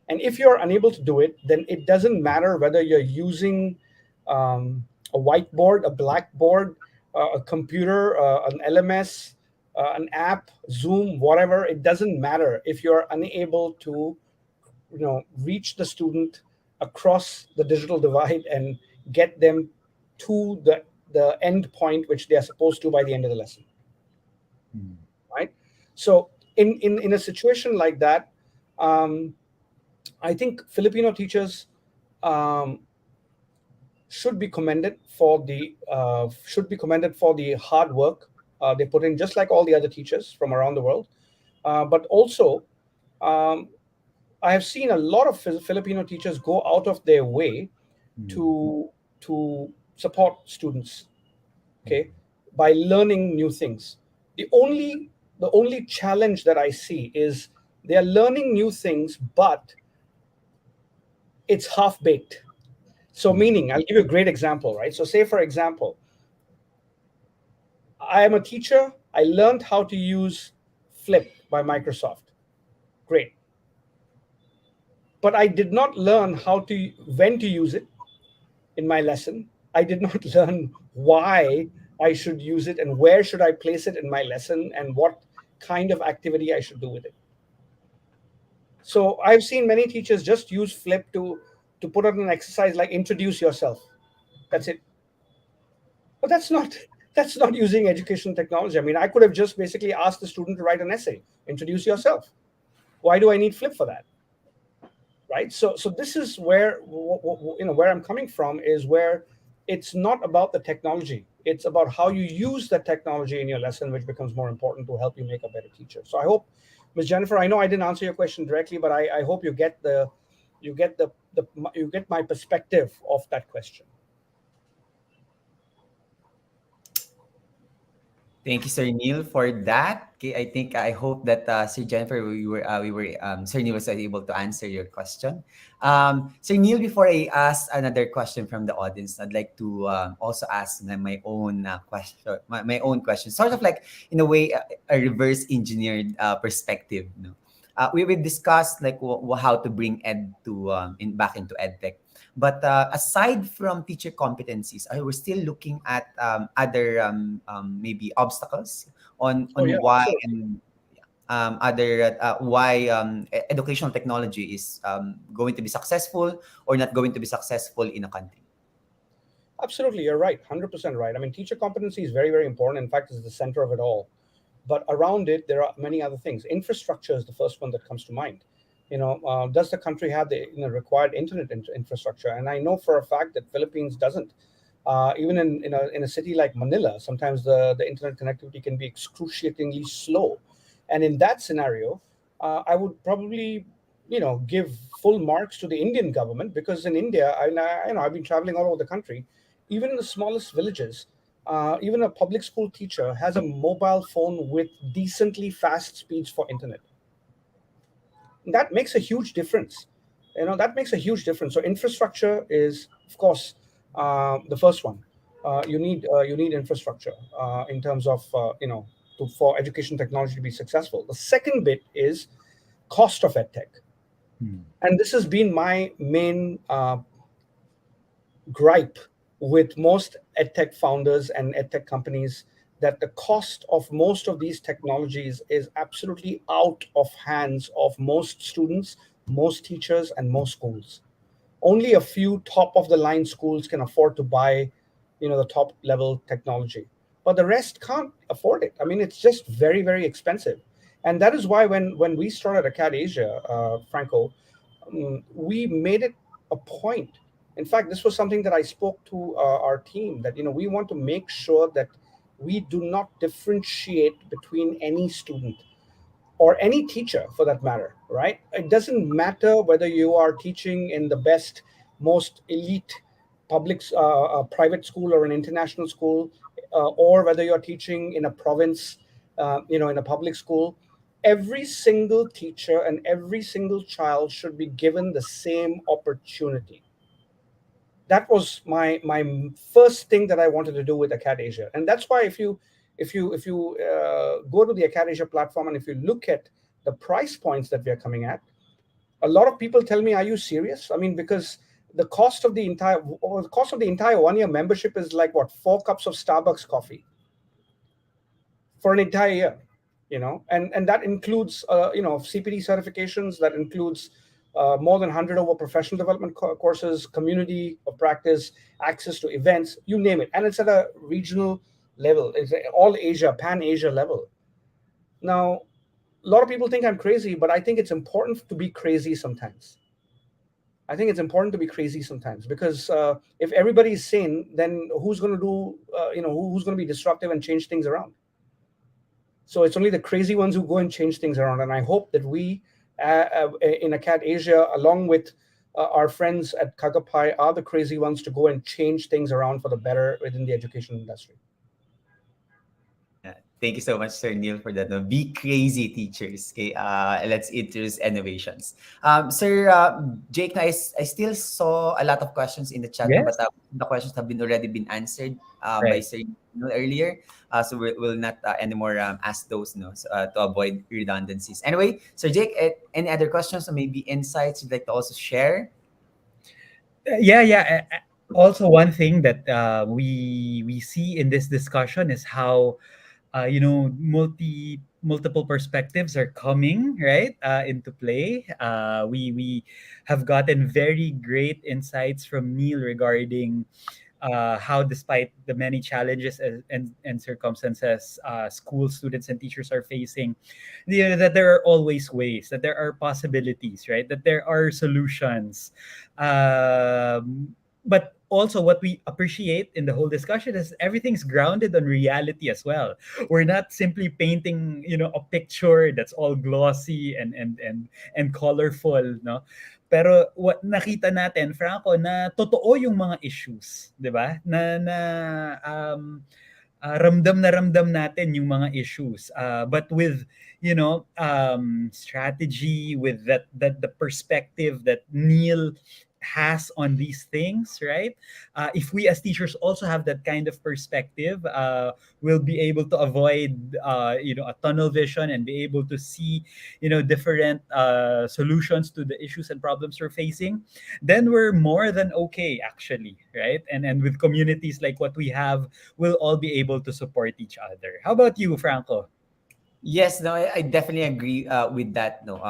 And if you're unable to do it, then it doesn't matter whether you're using a whiteboard, a blackboard, a computer, an LMS, an app, Zoom, whatever. It doesn't matter if you're unable to reach the student across the digital divide and get them to the end point which they are supposed to by the end of the lesson, right? So in a situation like that, um, I think Filipino teachers um, should be commended for the hard work they put in, just like all the other teachers from around the world. But also, um, I have seen a lot of Filipino teachers go out of their way to support students, okay, by learning new things. The only challenge that I see is they are learning new things, but it's half baked. So, meaning, I'll give you a great example, right? So, say for example, I am a teacher. I learned how to use Flip by Microsoft. Great. But I did not learn when to use it in my lesson. I did not learn why I should use it and where should I place it in my lesson and what kind of activity I should do with it. So I've seen many teachers just use Flip to put on an exercise like introduce yourself. That's it. But that's not using educational technology. I mean, I could have just basically asked the student to write an essay, introduce yourself. Why do I need Flip for that? Right. So this is where where I'm coming from, is where it's not about the technology, it's about how you use the technology in your lesson, which becomes more important to help you make a better teacher. So I hope, Ms. Jennifer, I know I didn't answer your question directly, but I hope you get my perspective of that question. Thank you, Sir Neil, for that. Okay, I hope that Sir Jennifer, Sir Neil was able to answer your question. Sir Neil, before I ask another question from the audience, I'd like to also ask my own question, my own question, sort of like in a way a reverse engineered perspective. You know, we've discussed like how to bring ed to back into edtech. But aside from teacher competencies, I was still looking at other maybe obstacles Oh yeah, on why absolutely. and other why educational technology is going to be successful or not going to be successful in a country. Absolutely, you're right, 100% right. I mean, teacher competency is very, very important. In fact, it's the center of it all. But around it, there are many other things. Infrastructure is the first one that comes to mind. Does the country have the required internet infrastructure? And I know for a fact that Philippines doesn't. Even in a city like Manila, sometimes the internet connectivity can be excruciatingly slow. And in that scenario, I would probably give full marks to the Indian government, because in India, I've been traveling all over the country, even in the smallest villages. Even a public school teacher has a mobile phone with decently fast speeds for internet. That makes a huge difference. That makes a huge difference. So infrastructure is, of course, the first one. You need infrastructure in terms of for education technology to be successful. The second bit is cost of edtech, Hmm. and this has been my main gripe with most edtech founders and edtech companies, that the cost of most of these technologies is absolutely out of hands of most students, most teachers, and most schools. Only a few top of the line schools can afford to buy the top level technology, but the rest can't afford it. I mean, it's just very, very expensive. And that is why when we started Acad Asia, Franco, we made it a point. In fact, this was something that I spoke to our team, that we want to make sure that we do not differentiate between any student or any teacher for that matter, right? It doesn't matter whether you are teaching in the best, most elite private school or an international school, or whether you're teaching in a province, in a public school. Every single teacher and every single child should be given the same opportunity. That was my first thing that I wanted to do with Acad Asia, and that's why if you go to the Acad Asia platform, and if you look at the price points that we are coming at, a lot of people tell me, "Are you serious?" I mean, because the cost of the entire 1 year membership is like what, 4 cups of Starbucks coffee for an entire year, and that includes CPD certifications, that includes more than 100 over professional development courses, community of practice, access to events, you name it, and it's at a regional level. It's all Asia, pan Asia level. Now, a lot of people think I'm crazy, but I think it's important to be crazy sometimes. I think it's important to be crazy sometimes, because if everybody's sane, then who's going to do who's going to be disruptive and change things around? So it's only the crazy ones who go and change things around. And I hope that we, in Acad Asia, along with our friends at Kagapai, are the crazy ones to go and change things around for the better within the education industry. Yeah. Thank you so much, Sir Neil, for that. No, be crazy, teachers. Okay, let's introduce innovations. Sir Jake, I still saw a lot of questions in the chat, no, but Yes. the questions have already been answered by Right. Sir Neil earlier. So we'll not anymore ask those, no, so, to avoid redundancies. Anyway, Sir Jake, any other questions or maybe insights you'd like to also share? Yeah, yeah. Also, one thing that we see in this discussion is how multiple perspectives are coming right into play. We have gotten very great insights from Neil regarding how, despite the many challenges and circumstances school students and teachers are facing, that there are always ways, that there are possibilities, right? That there are solutions. But also, what we appreciate in the whole discussion is everything's grounded on reality as well. We're not simply painting, a picture that's all glossy and colorful, no? Pero what nakita natin, Franco, na totoo yung mga issues, 'di ba? Na ramdam na ramdam natin yung mga issues. But with, strategy, with that the perspective that Neil has on these things, right? If we as teachers also have that kind of perspective, we'll be able to avoid, a tunnel vision and be able to see, different solutions to the issues and problems we're facing. Then we're more than okay, actually, right? And with communities like what we have, we'll all be able to support each other. How about you, Franco? Yes, no, I definitely agree with that. No,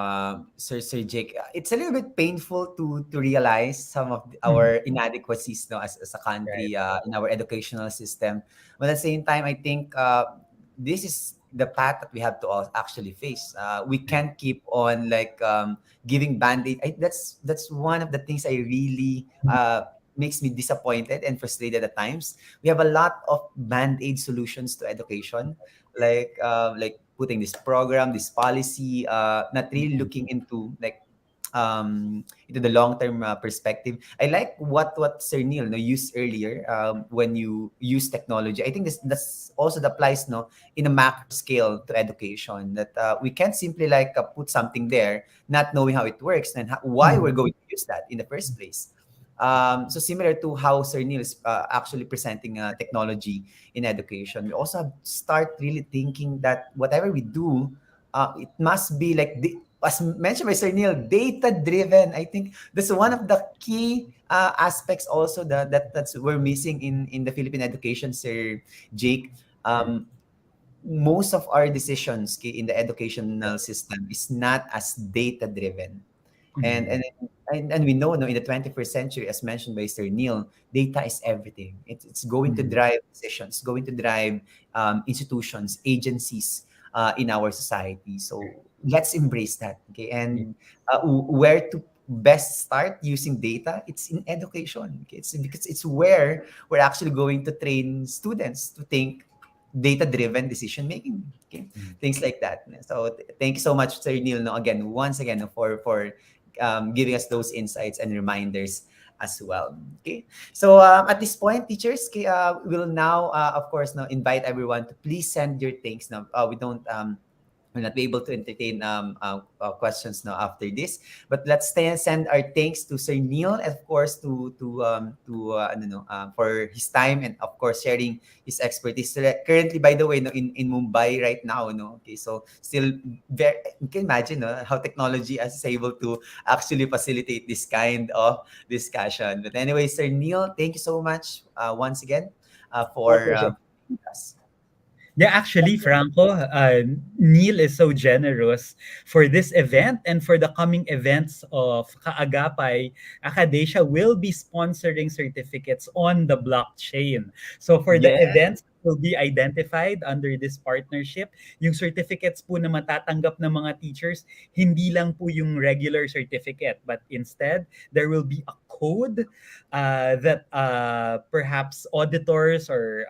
Sir Jake, it's a little bit painful to realize some of Mhm. our inadequacies, no, as a Right. country in our educational system. But at the same time, I think this is the path that we have to all actually face. We Right. can't keep on like giving band-aid. That's one of the things I really makes me disappointed and frustrated at times. We have a lot of band-aid solutions to education, like putting this program, this policy, not really Mhm. looking into the long term perspective. I like what Sir Neil no used earlier when you use technology. I think that's also applies no in a macro scale to education, that we can't simply like put something there not knowing how it works and why we're Mhm. going to use that in the first place. So similar to how Sir Neil is actually presenting technology in education, we also have to start really thinking that whatever we do, it must be like as mentioned by Sir Neil, data driven. I think that's one of the key aspects also that's we're missing in the Philippine education, Sir Jake. Right. Um, Most of our decisions in the educational Right. system is not as data driven, and Mhm. and and we know no, in the 21st century, as mentioned by Sir Neil, data is everything. It's going to Mhm. drive decisions, going to drive institutions, agencies in our society. So let's embrace that. Okay, Yeah. and where to best start using data? It's in education. Okay, it's because it's where we're actually going to train students to think data-driven decision making. Okay, Mhm. things like that. So thank you so much, Sir Neil. No, again, once again, no, for giving us those insights and reminders as well. Okay, so at this point, teachers, okay, we'll now, of course, now invite everyone to please send your thanks. Now, we don't will not be able to entertain questions now after this. But let's stay and send our thanks to Sir Neil, and of course, I don't know, for his time and of course sharing his expertise. So, like, currently, by the way, no, in Mumbai right now, no, okay, so still very. You can imagine how technology is able to actually facilitate this kind of discussion. But anyway, Sir Neil, thank you so much once again My for pleasure. being with us. Yeah, actually, Franco, Neil is so generous for this event and for the coming events of Kaagapay. Acadesia will be sponsoring certificates on the blockchain. So for the Yeah. events that will be identified under this partnership, yung certificates po na matatanggap ng mga teachers, hindi lang po yung regular certificate, but instead, there will be a code that perhaps auditors or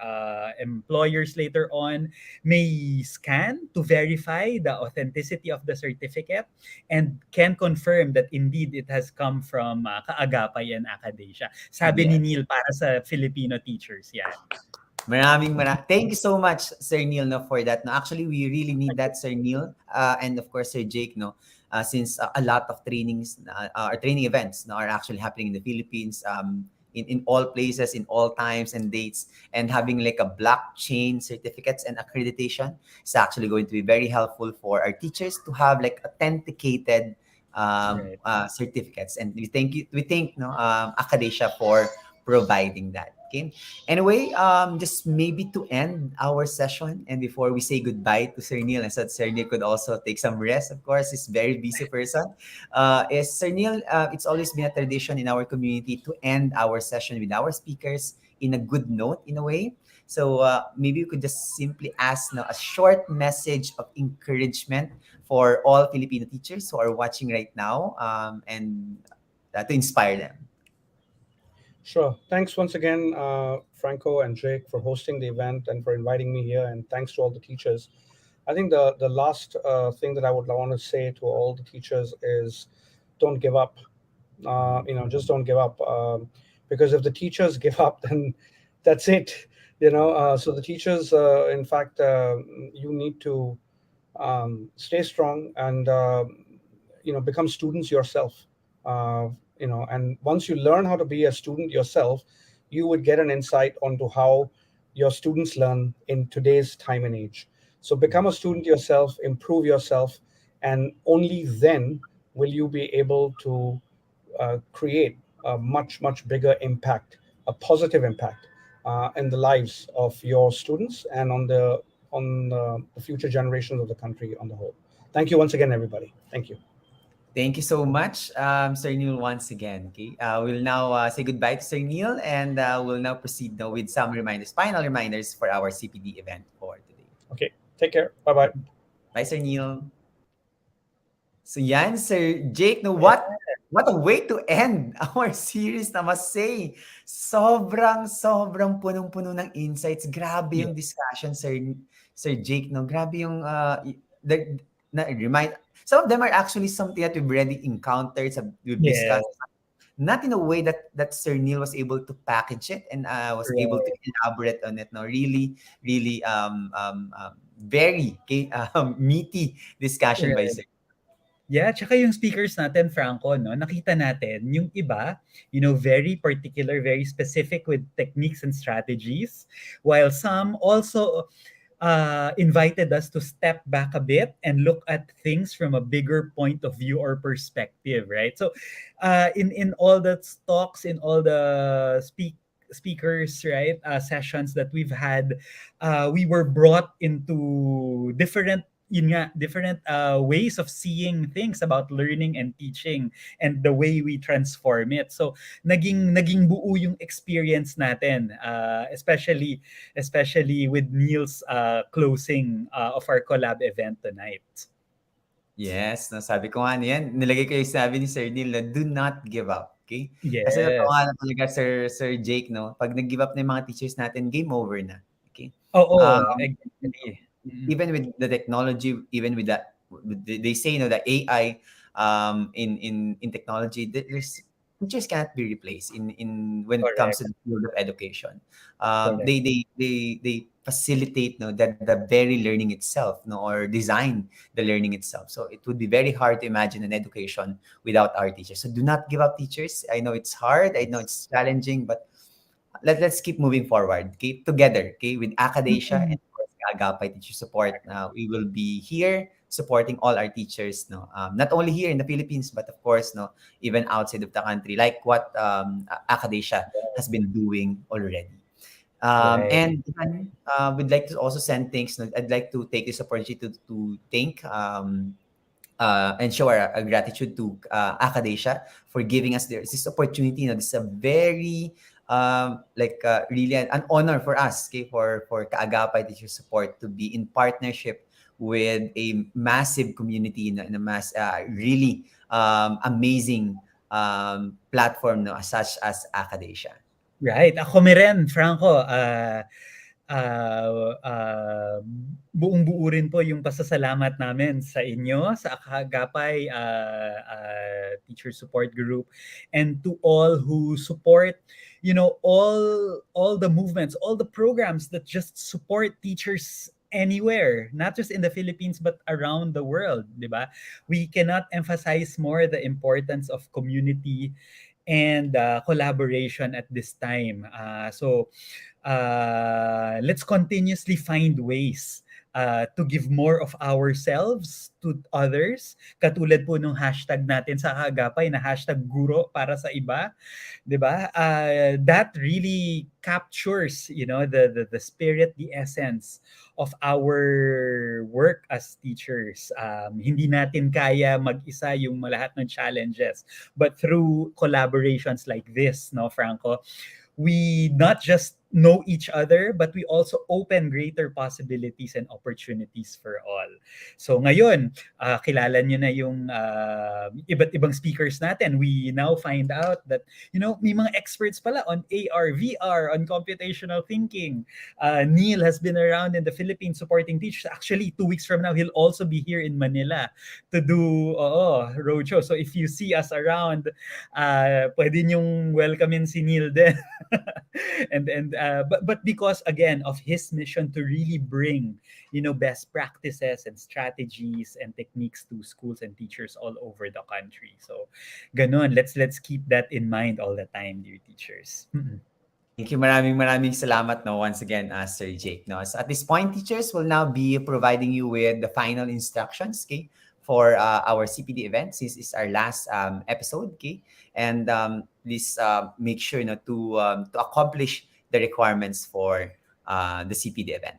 employers later on may scan to verify the authenticity of the certificate and can confirm that indeed it has come from Kaagapay and Acadesia. Sabi ni Yes. Neil para sa Filipino teachers yan. Thank you so much, Sir Neil, no, for that. No, actually, we really need that, Sir Neil, and of course, Sir Jake, no, since a lot of trainings, or training events, no, are actually happening in the Philippines, in all places, in all times and dates, and having like a blockchain certificates and accreditation is actually going to be very helpful for our teachers to have like authenticated Right. certificates. And we thank no Acadesia for providing that. Okay. Anyway, just maybe to end our session and before we say goodbye to Sir Neil, I said Sir Neil could also take some rest. Of course, he's a very busy person. Is Sir Neil, it's always been a tradition in our community to end our session with our speakers in a good note, in a way. So maybe you could just simply ask now a short message of encouragement for all Filipino teachers who are watching right now, and to inspire them. Sure. Thanks once again, Franco and Jake, for hosting the event and for inviting me here. And thanks to all the teachers. I think the last thing that I would want to say to all the teachers is don't give up. Just don't give up. Because if the teachers give up, then that's it. So the teachers, in fact, you need to stay strong and become students yourself. And once you learn how to be a student yourself, you would get an insight onto how your students learn in today's time and age. So become a student yourself, improve yourself, and only then will you be able to create a much much bigger impact, a positive impact in the lives of your students and on the future generations of the country on the whole. Thank you once again, everybody. Thank you. Thank you so much, Sir Neil, once again. Okay, we'll now say goodbye to Sir Neil, and we'll now proceed now with some reminders, final reminders for our CPD event for today. Okay, take care. Bye bye. Bye, Sir Neil. So yan, Sir Jake, no, Yeah. what a way to end our series, na must say. Sobrang punong-puno ng insights. Grabe Yeah. yung discussion, Sir Jake, no? Grabe yung remind, some of them are actually something that we've already encountered, we've Yeah. discussed, not in a way that Sir Neil was able to package it and was able to Right. elaborate on it. No, really, really, very meaty discussion by Right. Sir. Yeah, tsaka yung speakers natin, Franco, no, nakita natin, yung iba, very particular, very specific with techniques and strategies, while some also invited us to step back a bit and look at things from a bigger point of view or perspective, right? So, in all the talks, in all the speakers, right, sessions that we've had, we were brought into different ways of seeing things about learning and teaching and the way we transform it. So naging buo yung experience natin, especially with Neil's closing of our collab event tonight. Yes, nasabi ko nga yan, nilagay ko yung sabi ni Sir Neil na do not give up, okay? Kasi totoo Yes. nga na talaga, Sir Jake, no? Pag nag-give up na yung mga teachers natin, game over na, okay? Oo, Um, exactly. Mm. Even with the technology, even with that, they say, that AI, in technology, there's teachers cannot be replaced in when it comes Correct. to the field of education. Correct. They facilitate, no, that the very learning itself, no, or design the learning itself. So it would be very hard to imagine an education without our teachers. So do not give up, teachers. I know it's hard, I know it's challenging, but let's keep moving forward, okay, together, okay, with Academia Mm. and of course Agapay Teacher Support. We will be here supporting all our teachers, no, not only here in the Philippines, but of course, no, even outside of the country, like what Academia has been doing already. Right. And we'd like to also send thanks. No, I'd like to take this opportunity to thank and show our gratitude to Accredited for giving us this opportunity. This is a very really an honor for us, okay, for Kaagapay Teacher Support to be in partnership with a massive community in a really amazing platform, no, such as Accredited. Right. Ako rin, Franco, ah, ah, buong-buo rin po yung pasasalamat namin sa inyo, sa Akagapay Teacher Support Group, and to all who support, all the movements, all the programs that just support teachers anywhere, not just in the Philippines but around the world, 'di ba? We cannot emphasize more the importance of community and collaboration at this time. Let's continuously find ways to give more of ourselves to others. Katulad po nung hashtag natin sa Kagapay na hashtag guro para sa iba. 'Di ba? That really captures, the spirit, the essence of our work as teachers. Hindi natin kaya mag-isa yung lahat ng challenges, but through collaborations like this, no, Franco, we not just know each other, but we also open greater possibilities and opportunities for all. So ngayon, kilala nyo na yung iba't ibang speakers natin. We now find out that, may mga experts pala on AR, VR, on computational thinking. Neil has been around in the Philippines supporting teachers. Actually, 2 weeks from now, he'll also be here in Manila to do roadshow. So if you see us around, pwede nyong welcomein si Neil din. and but because again of his mission to really bring, best practices and strategies and techniques to schools and teachers all over the country. So ganon, let's keep that in mind all the time, dear teachers. Thank you. Maraming salamat, no, once again, Sir Jake. No? So at this point, teachers will now be providing you with the final instructions, okay, for our CPD event, since it's our last episode, okay? And please make sure, to accomplish the requirements for the CPD event.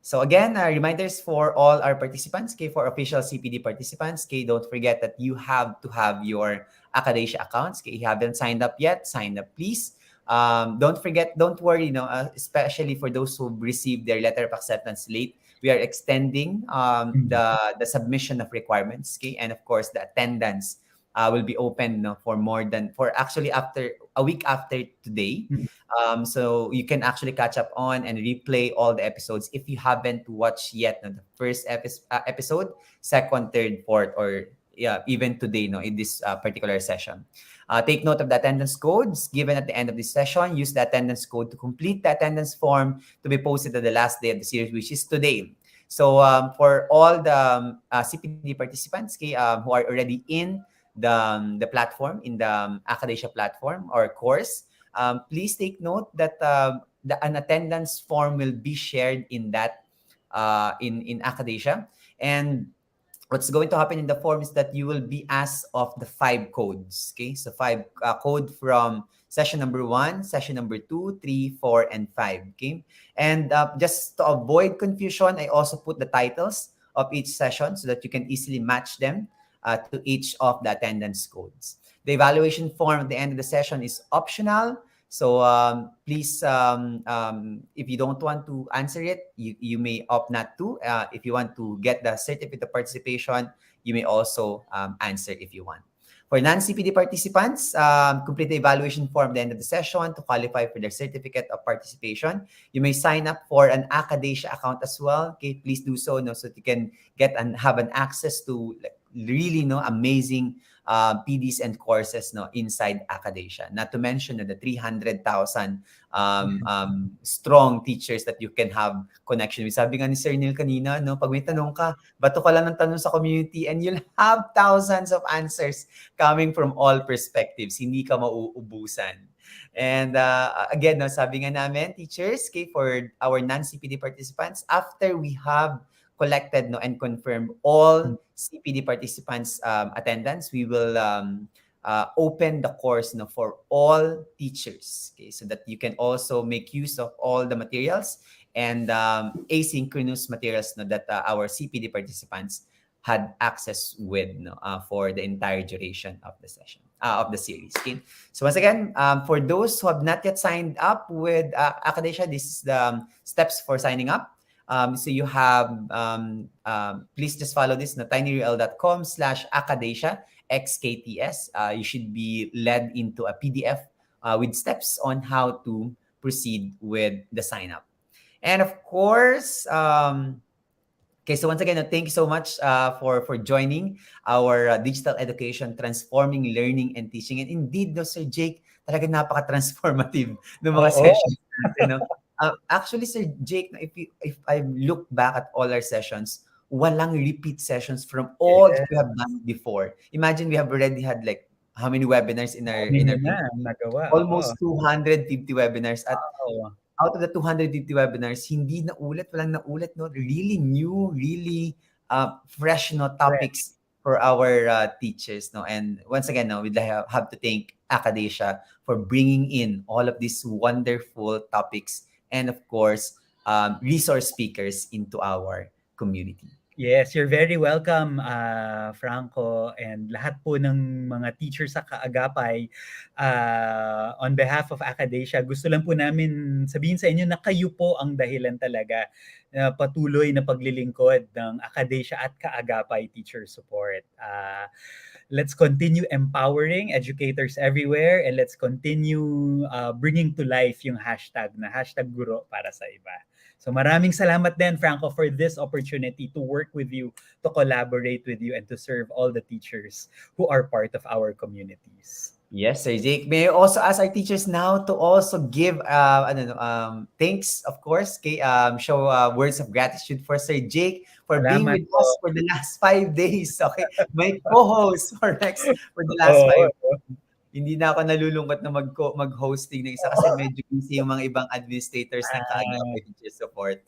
So again, reminders for all our participants, okay, for official CPD participants, okay, don't forget that you have to have your Accredited accounts. Okay, if you haven't signed up yet, sign up, please. Don't forget, don't worry, especially for those who received their letter of acceptance late, we are extending the submission of requirements, okay, and of course the attendance will be open, for actually after a week after today. So you can actually catch up on and replay all the episodes if you haven't watched yet, the first episode, second, third, fourth, or yeah, even today, in this particular session. Take note of the attendance codes given at the end of this session. Use the attendance code to complete the attendance form to be posted on the last day of the series, which is today. So for all the CPD participants, okay, who are already in the platform, in the Accredited platform or course, please take note that an attendance form will be shared in that in Accredited. And what's going to happen in the form is that you will be asked of the 5 codes. Okay, so 5 code from session number 1, session number 2, 3, 4, and 5. Okay, and just to avoid confusion, I also put the titles of each session so that you can easily match them to each of the attendance codes. The evaluation form at the end of the session is optional. So please, if you don't want to answer it, you may opt not to. If you want to get the certificate of participation, you may also answer if you want. For non-CPD participants, complete the evaluation form at the end of the session to qualify for their certificate of participation. You may sign up for an Accredited account as well. Okay, please do so, so that you can get and have an access to really amazing PDs and courses inside Accredited. Not to mention the 300,000 strong teachers that you can have connection with. Sabi nga ni Sir Neil kanina, pag may tanong ka, bato ka lang ng tanong sa community and you'll have thousands of answers coming from all perspectives. Hindi ka mauubusan. And again, sabi nga namin, teachers, okay, for our non-CPD participants, after we have collected and confirmed all CPD participants' attendance, we will open the course for all teachers, okay, so that you can also make use of all the materials and asynchronous materials that our CPD participants had access with for the entire duration of the session, of the series. Okay? So once again, for those who have not yet signed up with Accredited, this is the steps for signing up. So you have, please just follow this, tinyurl.com/Accredited XKTS. You should be led into a PDF with steps on how to proceed with the sign up. And of course, okay, so once again, thank you so much for joining our digital education, transforming learning and teaching. And indeed, Sir Jake, talaga napaka-transformative ng mga sessions natin. Actually, Sir Jake, if I look back at all our sessions, walang repeat sessions from all that we have done before. Imagine we have already had how many webinars in our nagawa, almost 250 webinars at out of the 250 webinars, hindi walang naulit, really new, really fresh, topics for our teachers, And once again, we'd have to thank Accredited for bringing in all of these wonderful topics and, of course, resource speakers into our community. Yes, you're very welcome, Franco, and lahat po ng mga teachers sa Kaagapay. On behalf of Accredited, gusto lang po namin sabihin sa inyo na kayo po ang dahilan talaga na patuloy na paglilingkod ng Accredited at Kaagapay Teacher Support. Let's continue empowering educators everywhere, and let's continue bringing to life yung hashtag Guro para sa iba. So maraming salamat din, Franco, for this opportunity to work with you, to collaborate with you, and to serve all the teachers who are part of our communities. Yes, Sir Jake. May I also ask our teachers now to also give thanks, of course, show words of gratitude for Sir Jake for being Salamat with po. us for the last 5 days. Okay, my co-host for the last Oo, 5 days. Hindi na ako nalulungkot na mag-hosting ng isa kasi medyo busy yung mga ibang administrators ng ah, Kaagapay Teacher Support.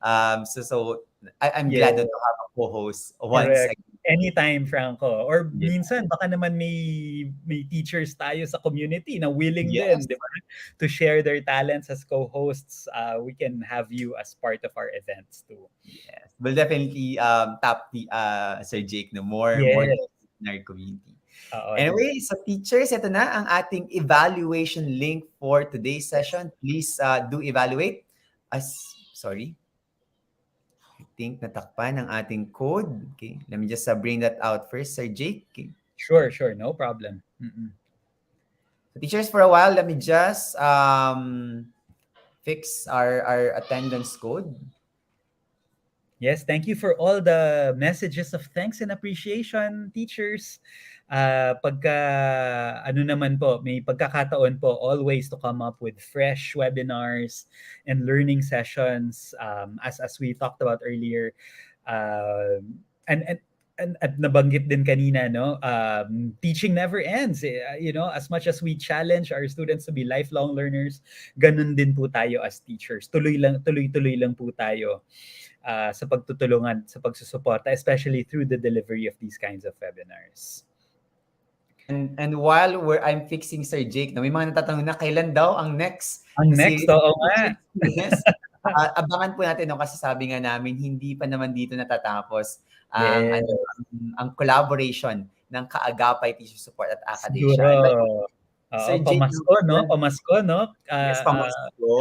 I'm glad yes. to have a co-host once Correct. again. Anytime, Franco. Or Yes. minsan baka naman may teachers tayo sa community na willing din, Yes. 'di ba? To share their talents as co-hosts. We can have you as part of our events too. Yes. We'll definitely tap the Sir Jake no more Yes. in our community. Oo. Anyway, so teachers, ito na ang ating evaluation link for today's Yes. session. Please do evaluate. Sorry. I think natakpan ang ating code. Okay. Let me just bring that out first, Sir Jake. Okay. Sure. No problem. Mm-mm. So teachers, for a while, let me just fix our attendance code. Yes, thank you for all the messages of thanks and appreciation, teachers. Pagka ano naman po, may pagkakataon po always to come up with fresh webinars and learning sessions, as we talked about earlier. And at nabanggit din kanina, no, teaching never ends. As much as we challenge our students to be lifelong learners, ganun din po tayo as teachers. Tuloy-tuloy lang po tayo sa pagtutulungan, sa pagsusuporta, especially through the delivery of these kinds of webinars. And while I'm fixing Sir Jake, may mga natatanong na kailan daw ang next Ang next, series. oo nga. Yes. Abangan po natin, no, kasi sabi nga namin hindi pa naman dito natatapos ang Yes. ang collaboration ng Kaagapay Teacher Support at Siguro, Accredited. oo, Sir Jake, pamasko, no? yes, pamasko.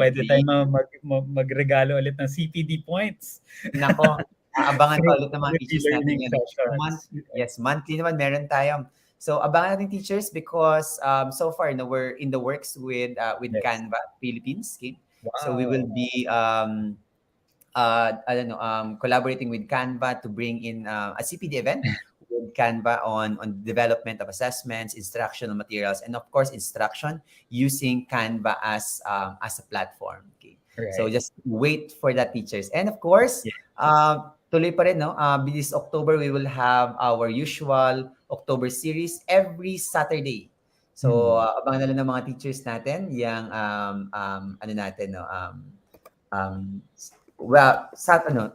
Pwede tayo magregalo ulit ng CPD points. Nako, abangan pa ulit ng mga teachers natin learning yan. sessions. Yes, monthly naman meron tayo. So abangan natin teachers because so far no, we're in the works with Yes. Canva Philippines. Okay? Wow. So we will be collaborating with Canva to bring in a CPD event with Canva on development of assessments, instructional materials, and of course instruction using Canva as a platform. Okay. Right. So just wait for that, teachers. And of course, Yes. tuloy pa rin, no? This October, we will have our usual October series every Saturday. So, abangan na lang ng mga teachers natin yung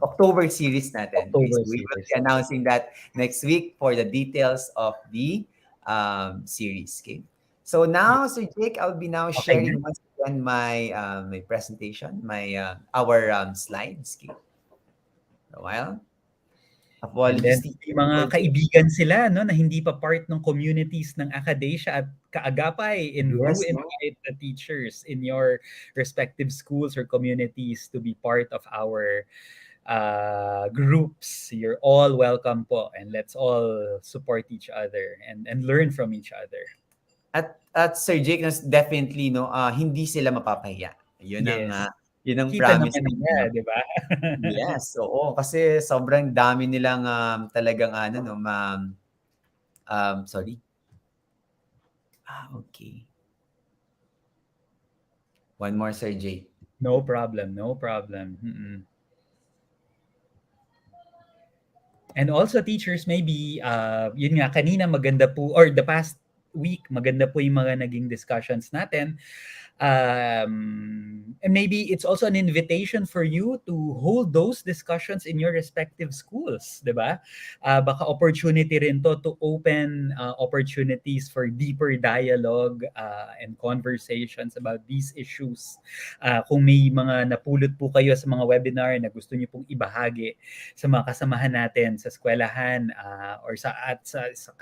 October series natin. October So we will series. be announcing that next week for the details of the series. Okay. So now, Sir Jake, I'll be now sharing once again my my presentation, our slides. Okay. A while. And then, may mga kaibigan sila, no, na hindi pa part ng communities ng Acadesia at Kaagapay, and do invite the teachers in your respective schools or communities to be part of our groups. You're all welcome po, and let's all support each other and learn from each other. At Sir Jake, definitely, no, hindi sila mapapahiya. Yun ang Kita promise naman nila, di ba? Yes, oo. Kasi sobrang dami nilang talagang sorry. Okay. One more, Sir Jake. No problem. And also, teachers, maybe, yun nga, kanina maganda po, or the past week, maganda po yung mga naging discussions natin. And maybe it's also an invitation for you to hold those discussions in your respective schools, diba? Baka opportunity rin to open opportunities for deeper dialogue and conversations about these issues. Kung may mga napulot po kayo sa mga webinar na gusto niyo pong ibahagi sa mga kasamahan natin sa eskwelahan or sa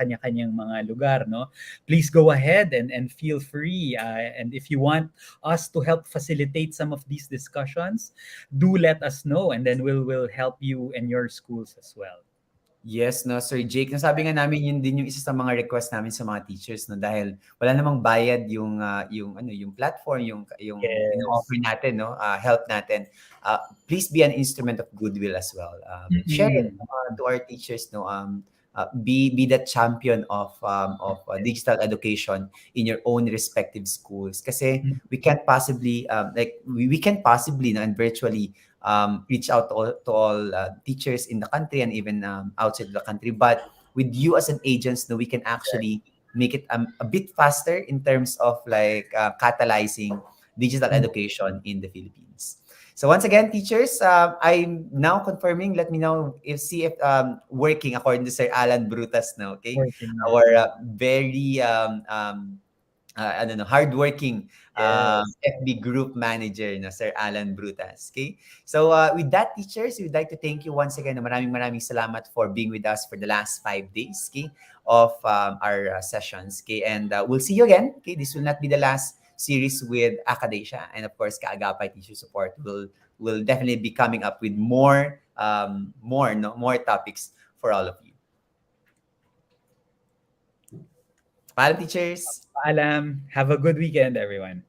kanya-kanyang mga lugar, no? Please go ahead and feel free. And if you want us to help facilitate some of these discussions, do let us know, and then we'll help you and your schools as well. Yes, no, Sir Jake. Nasabi nga namin yun din yung isa sa mga request namin sa mga teachers, no, dahil wala namang bayad yung platform, yung ino-offer natin, no, help natin. Please be an instrument of goodwill as well. Share it to our teachers, no. be the champion of digital education in your own respective schools. Kasi we can't possibly we can possibly and virtually reach out to all teachers in the country and even outside the country. But with you as an agent, no, we can actually make it a bit faster in terms of like catalyzing digital education in the Philippines. So once again, teachers, I'm now confirming. Let me know if see if working according to Sir Alan Brutas now. Okay, Working. our very I don't know, hardworking Yes. FB group manager na Sir Alan Brutas. Okay? So with that, teachers, we'd like to thank you once again. Maraming salamat for being with us for the last 5 days, okay, of our sessions. Okay? And we'll see you again. Okay? This will not be the last series with Academia. And of course, Kaagapay Teacher Support will definitely be coming up with more topics for all of you. Paalam, teachers! Paalam. Have a good weekend, everyone.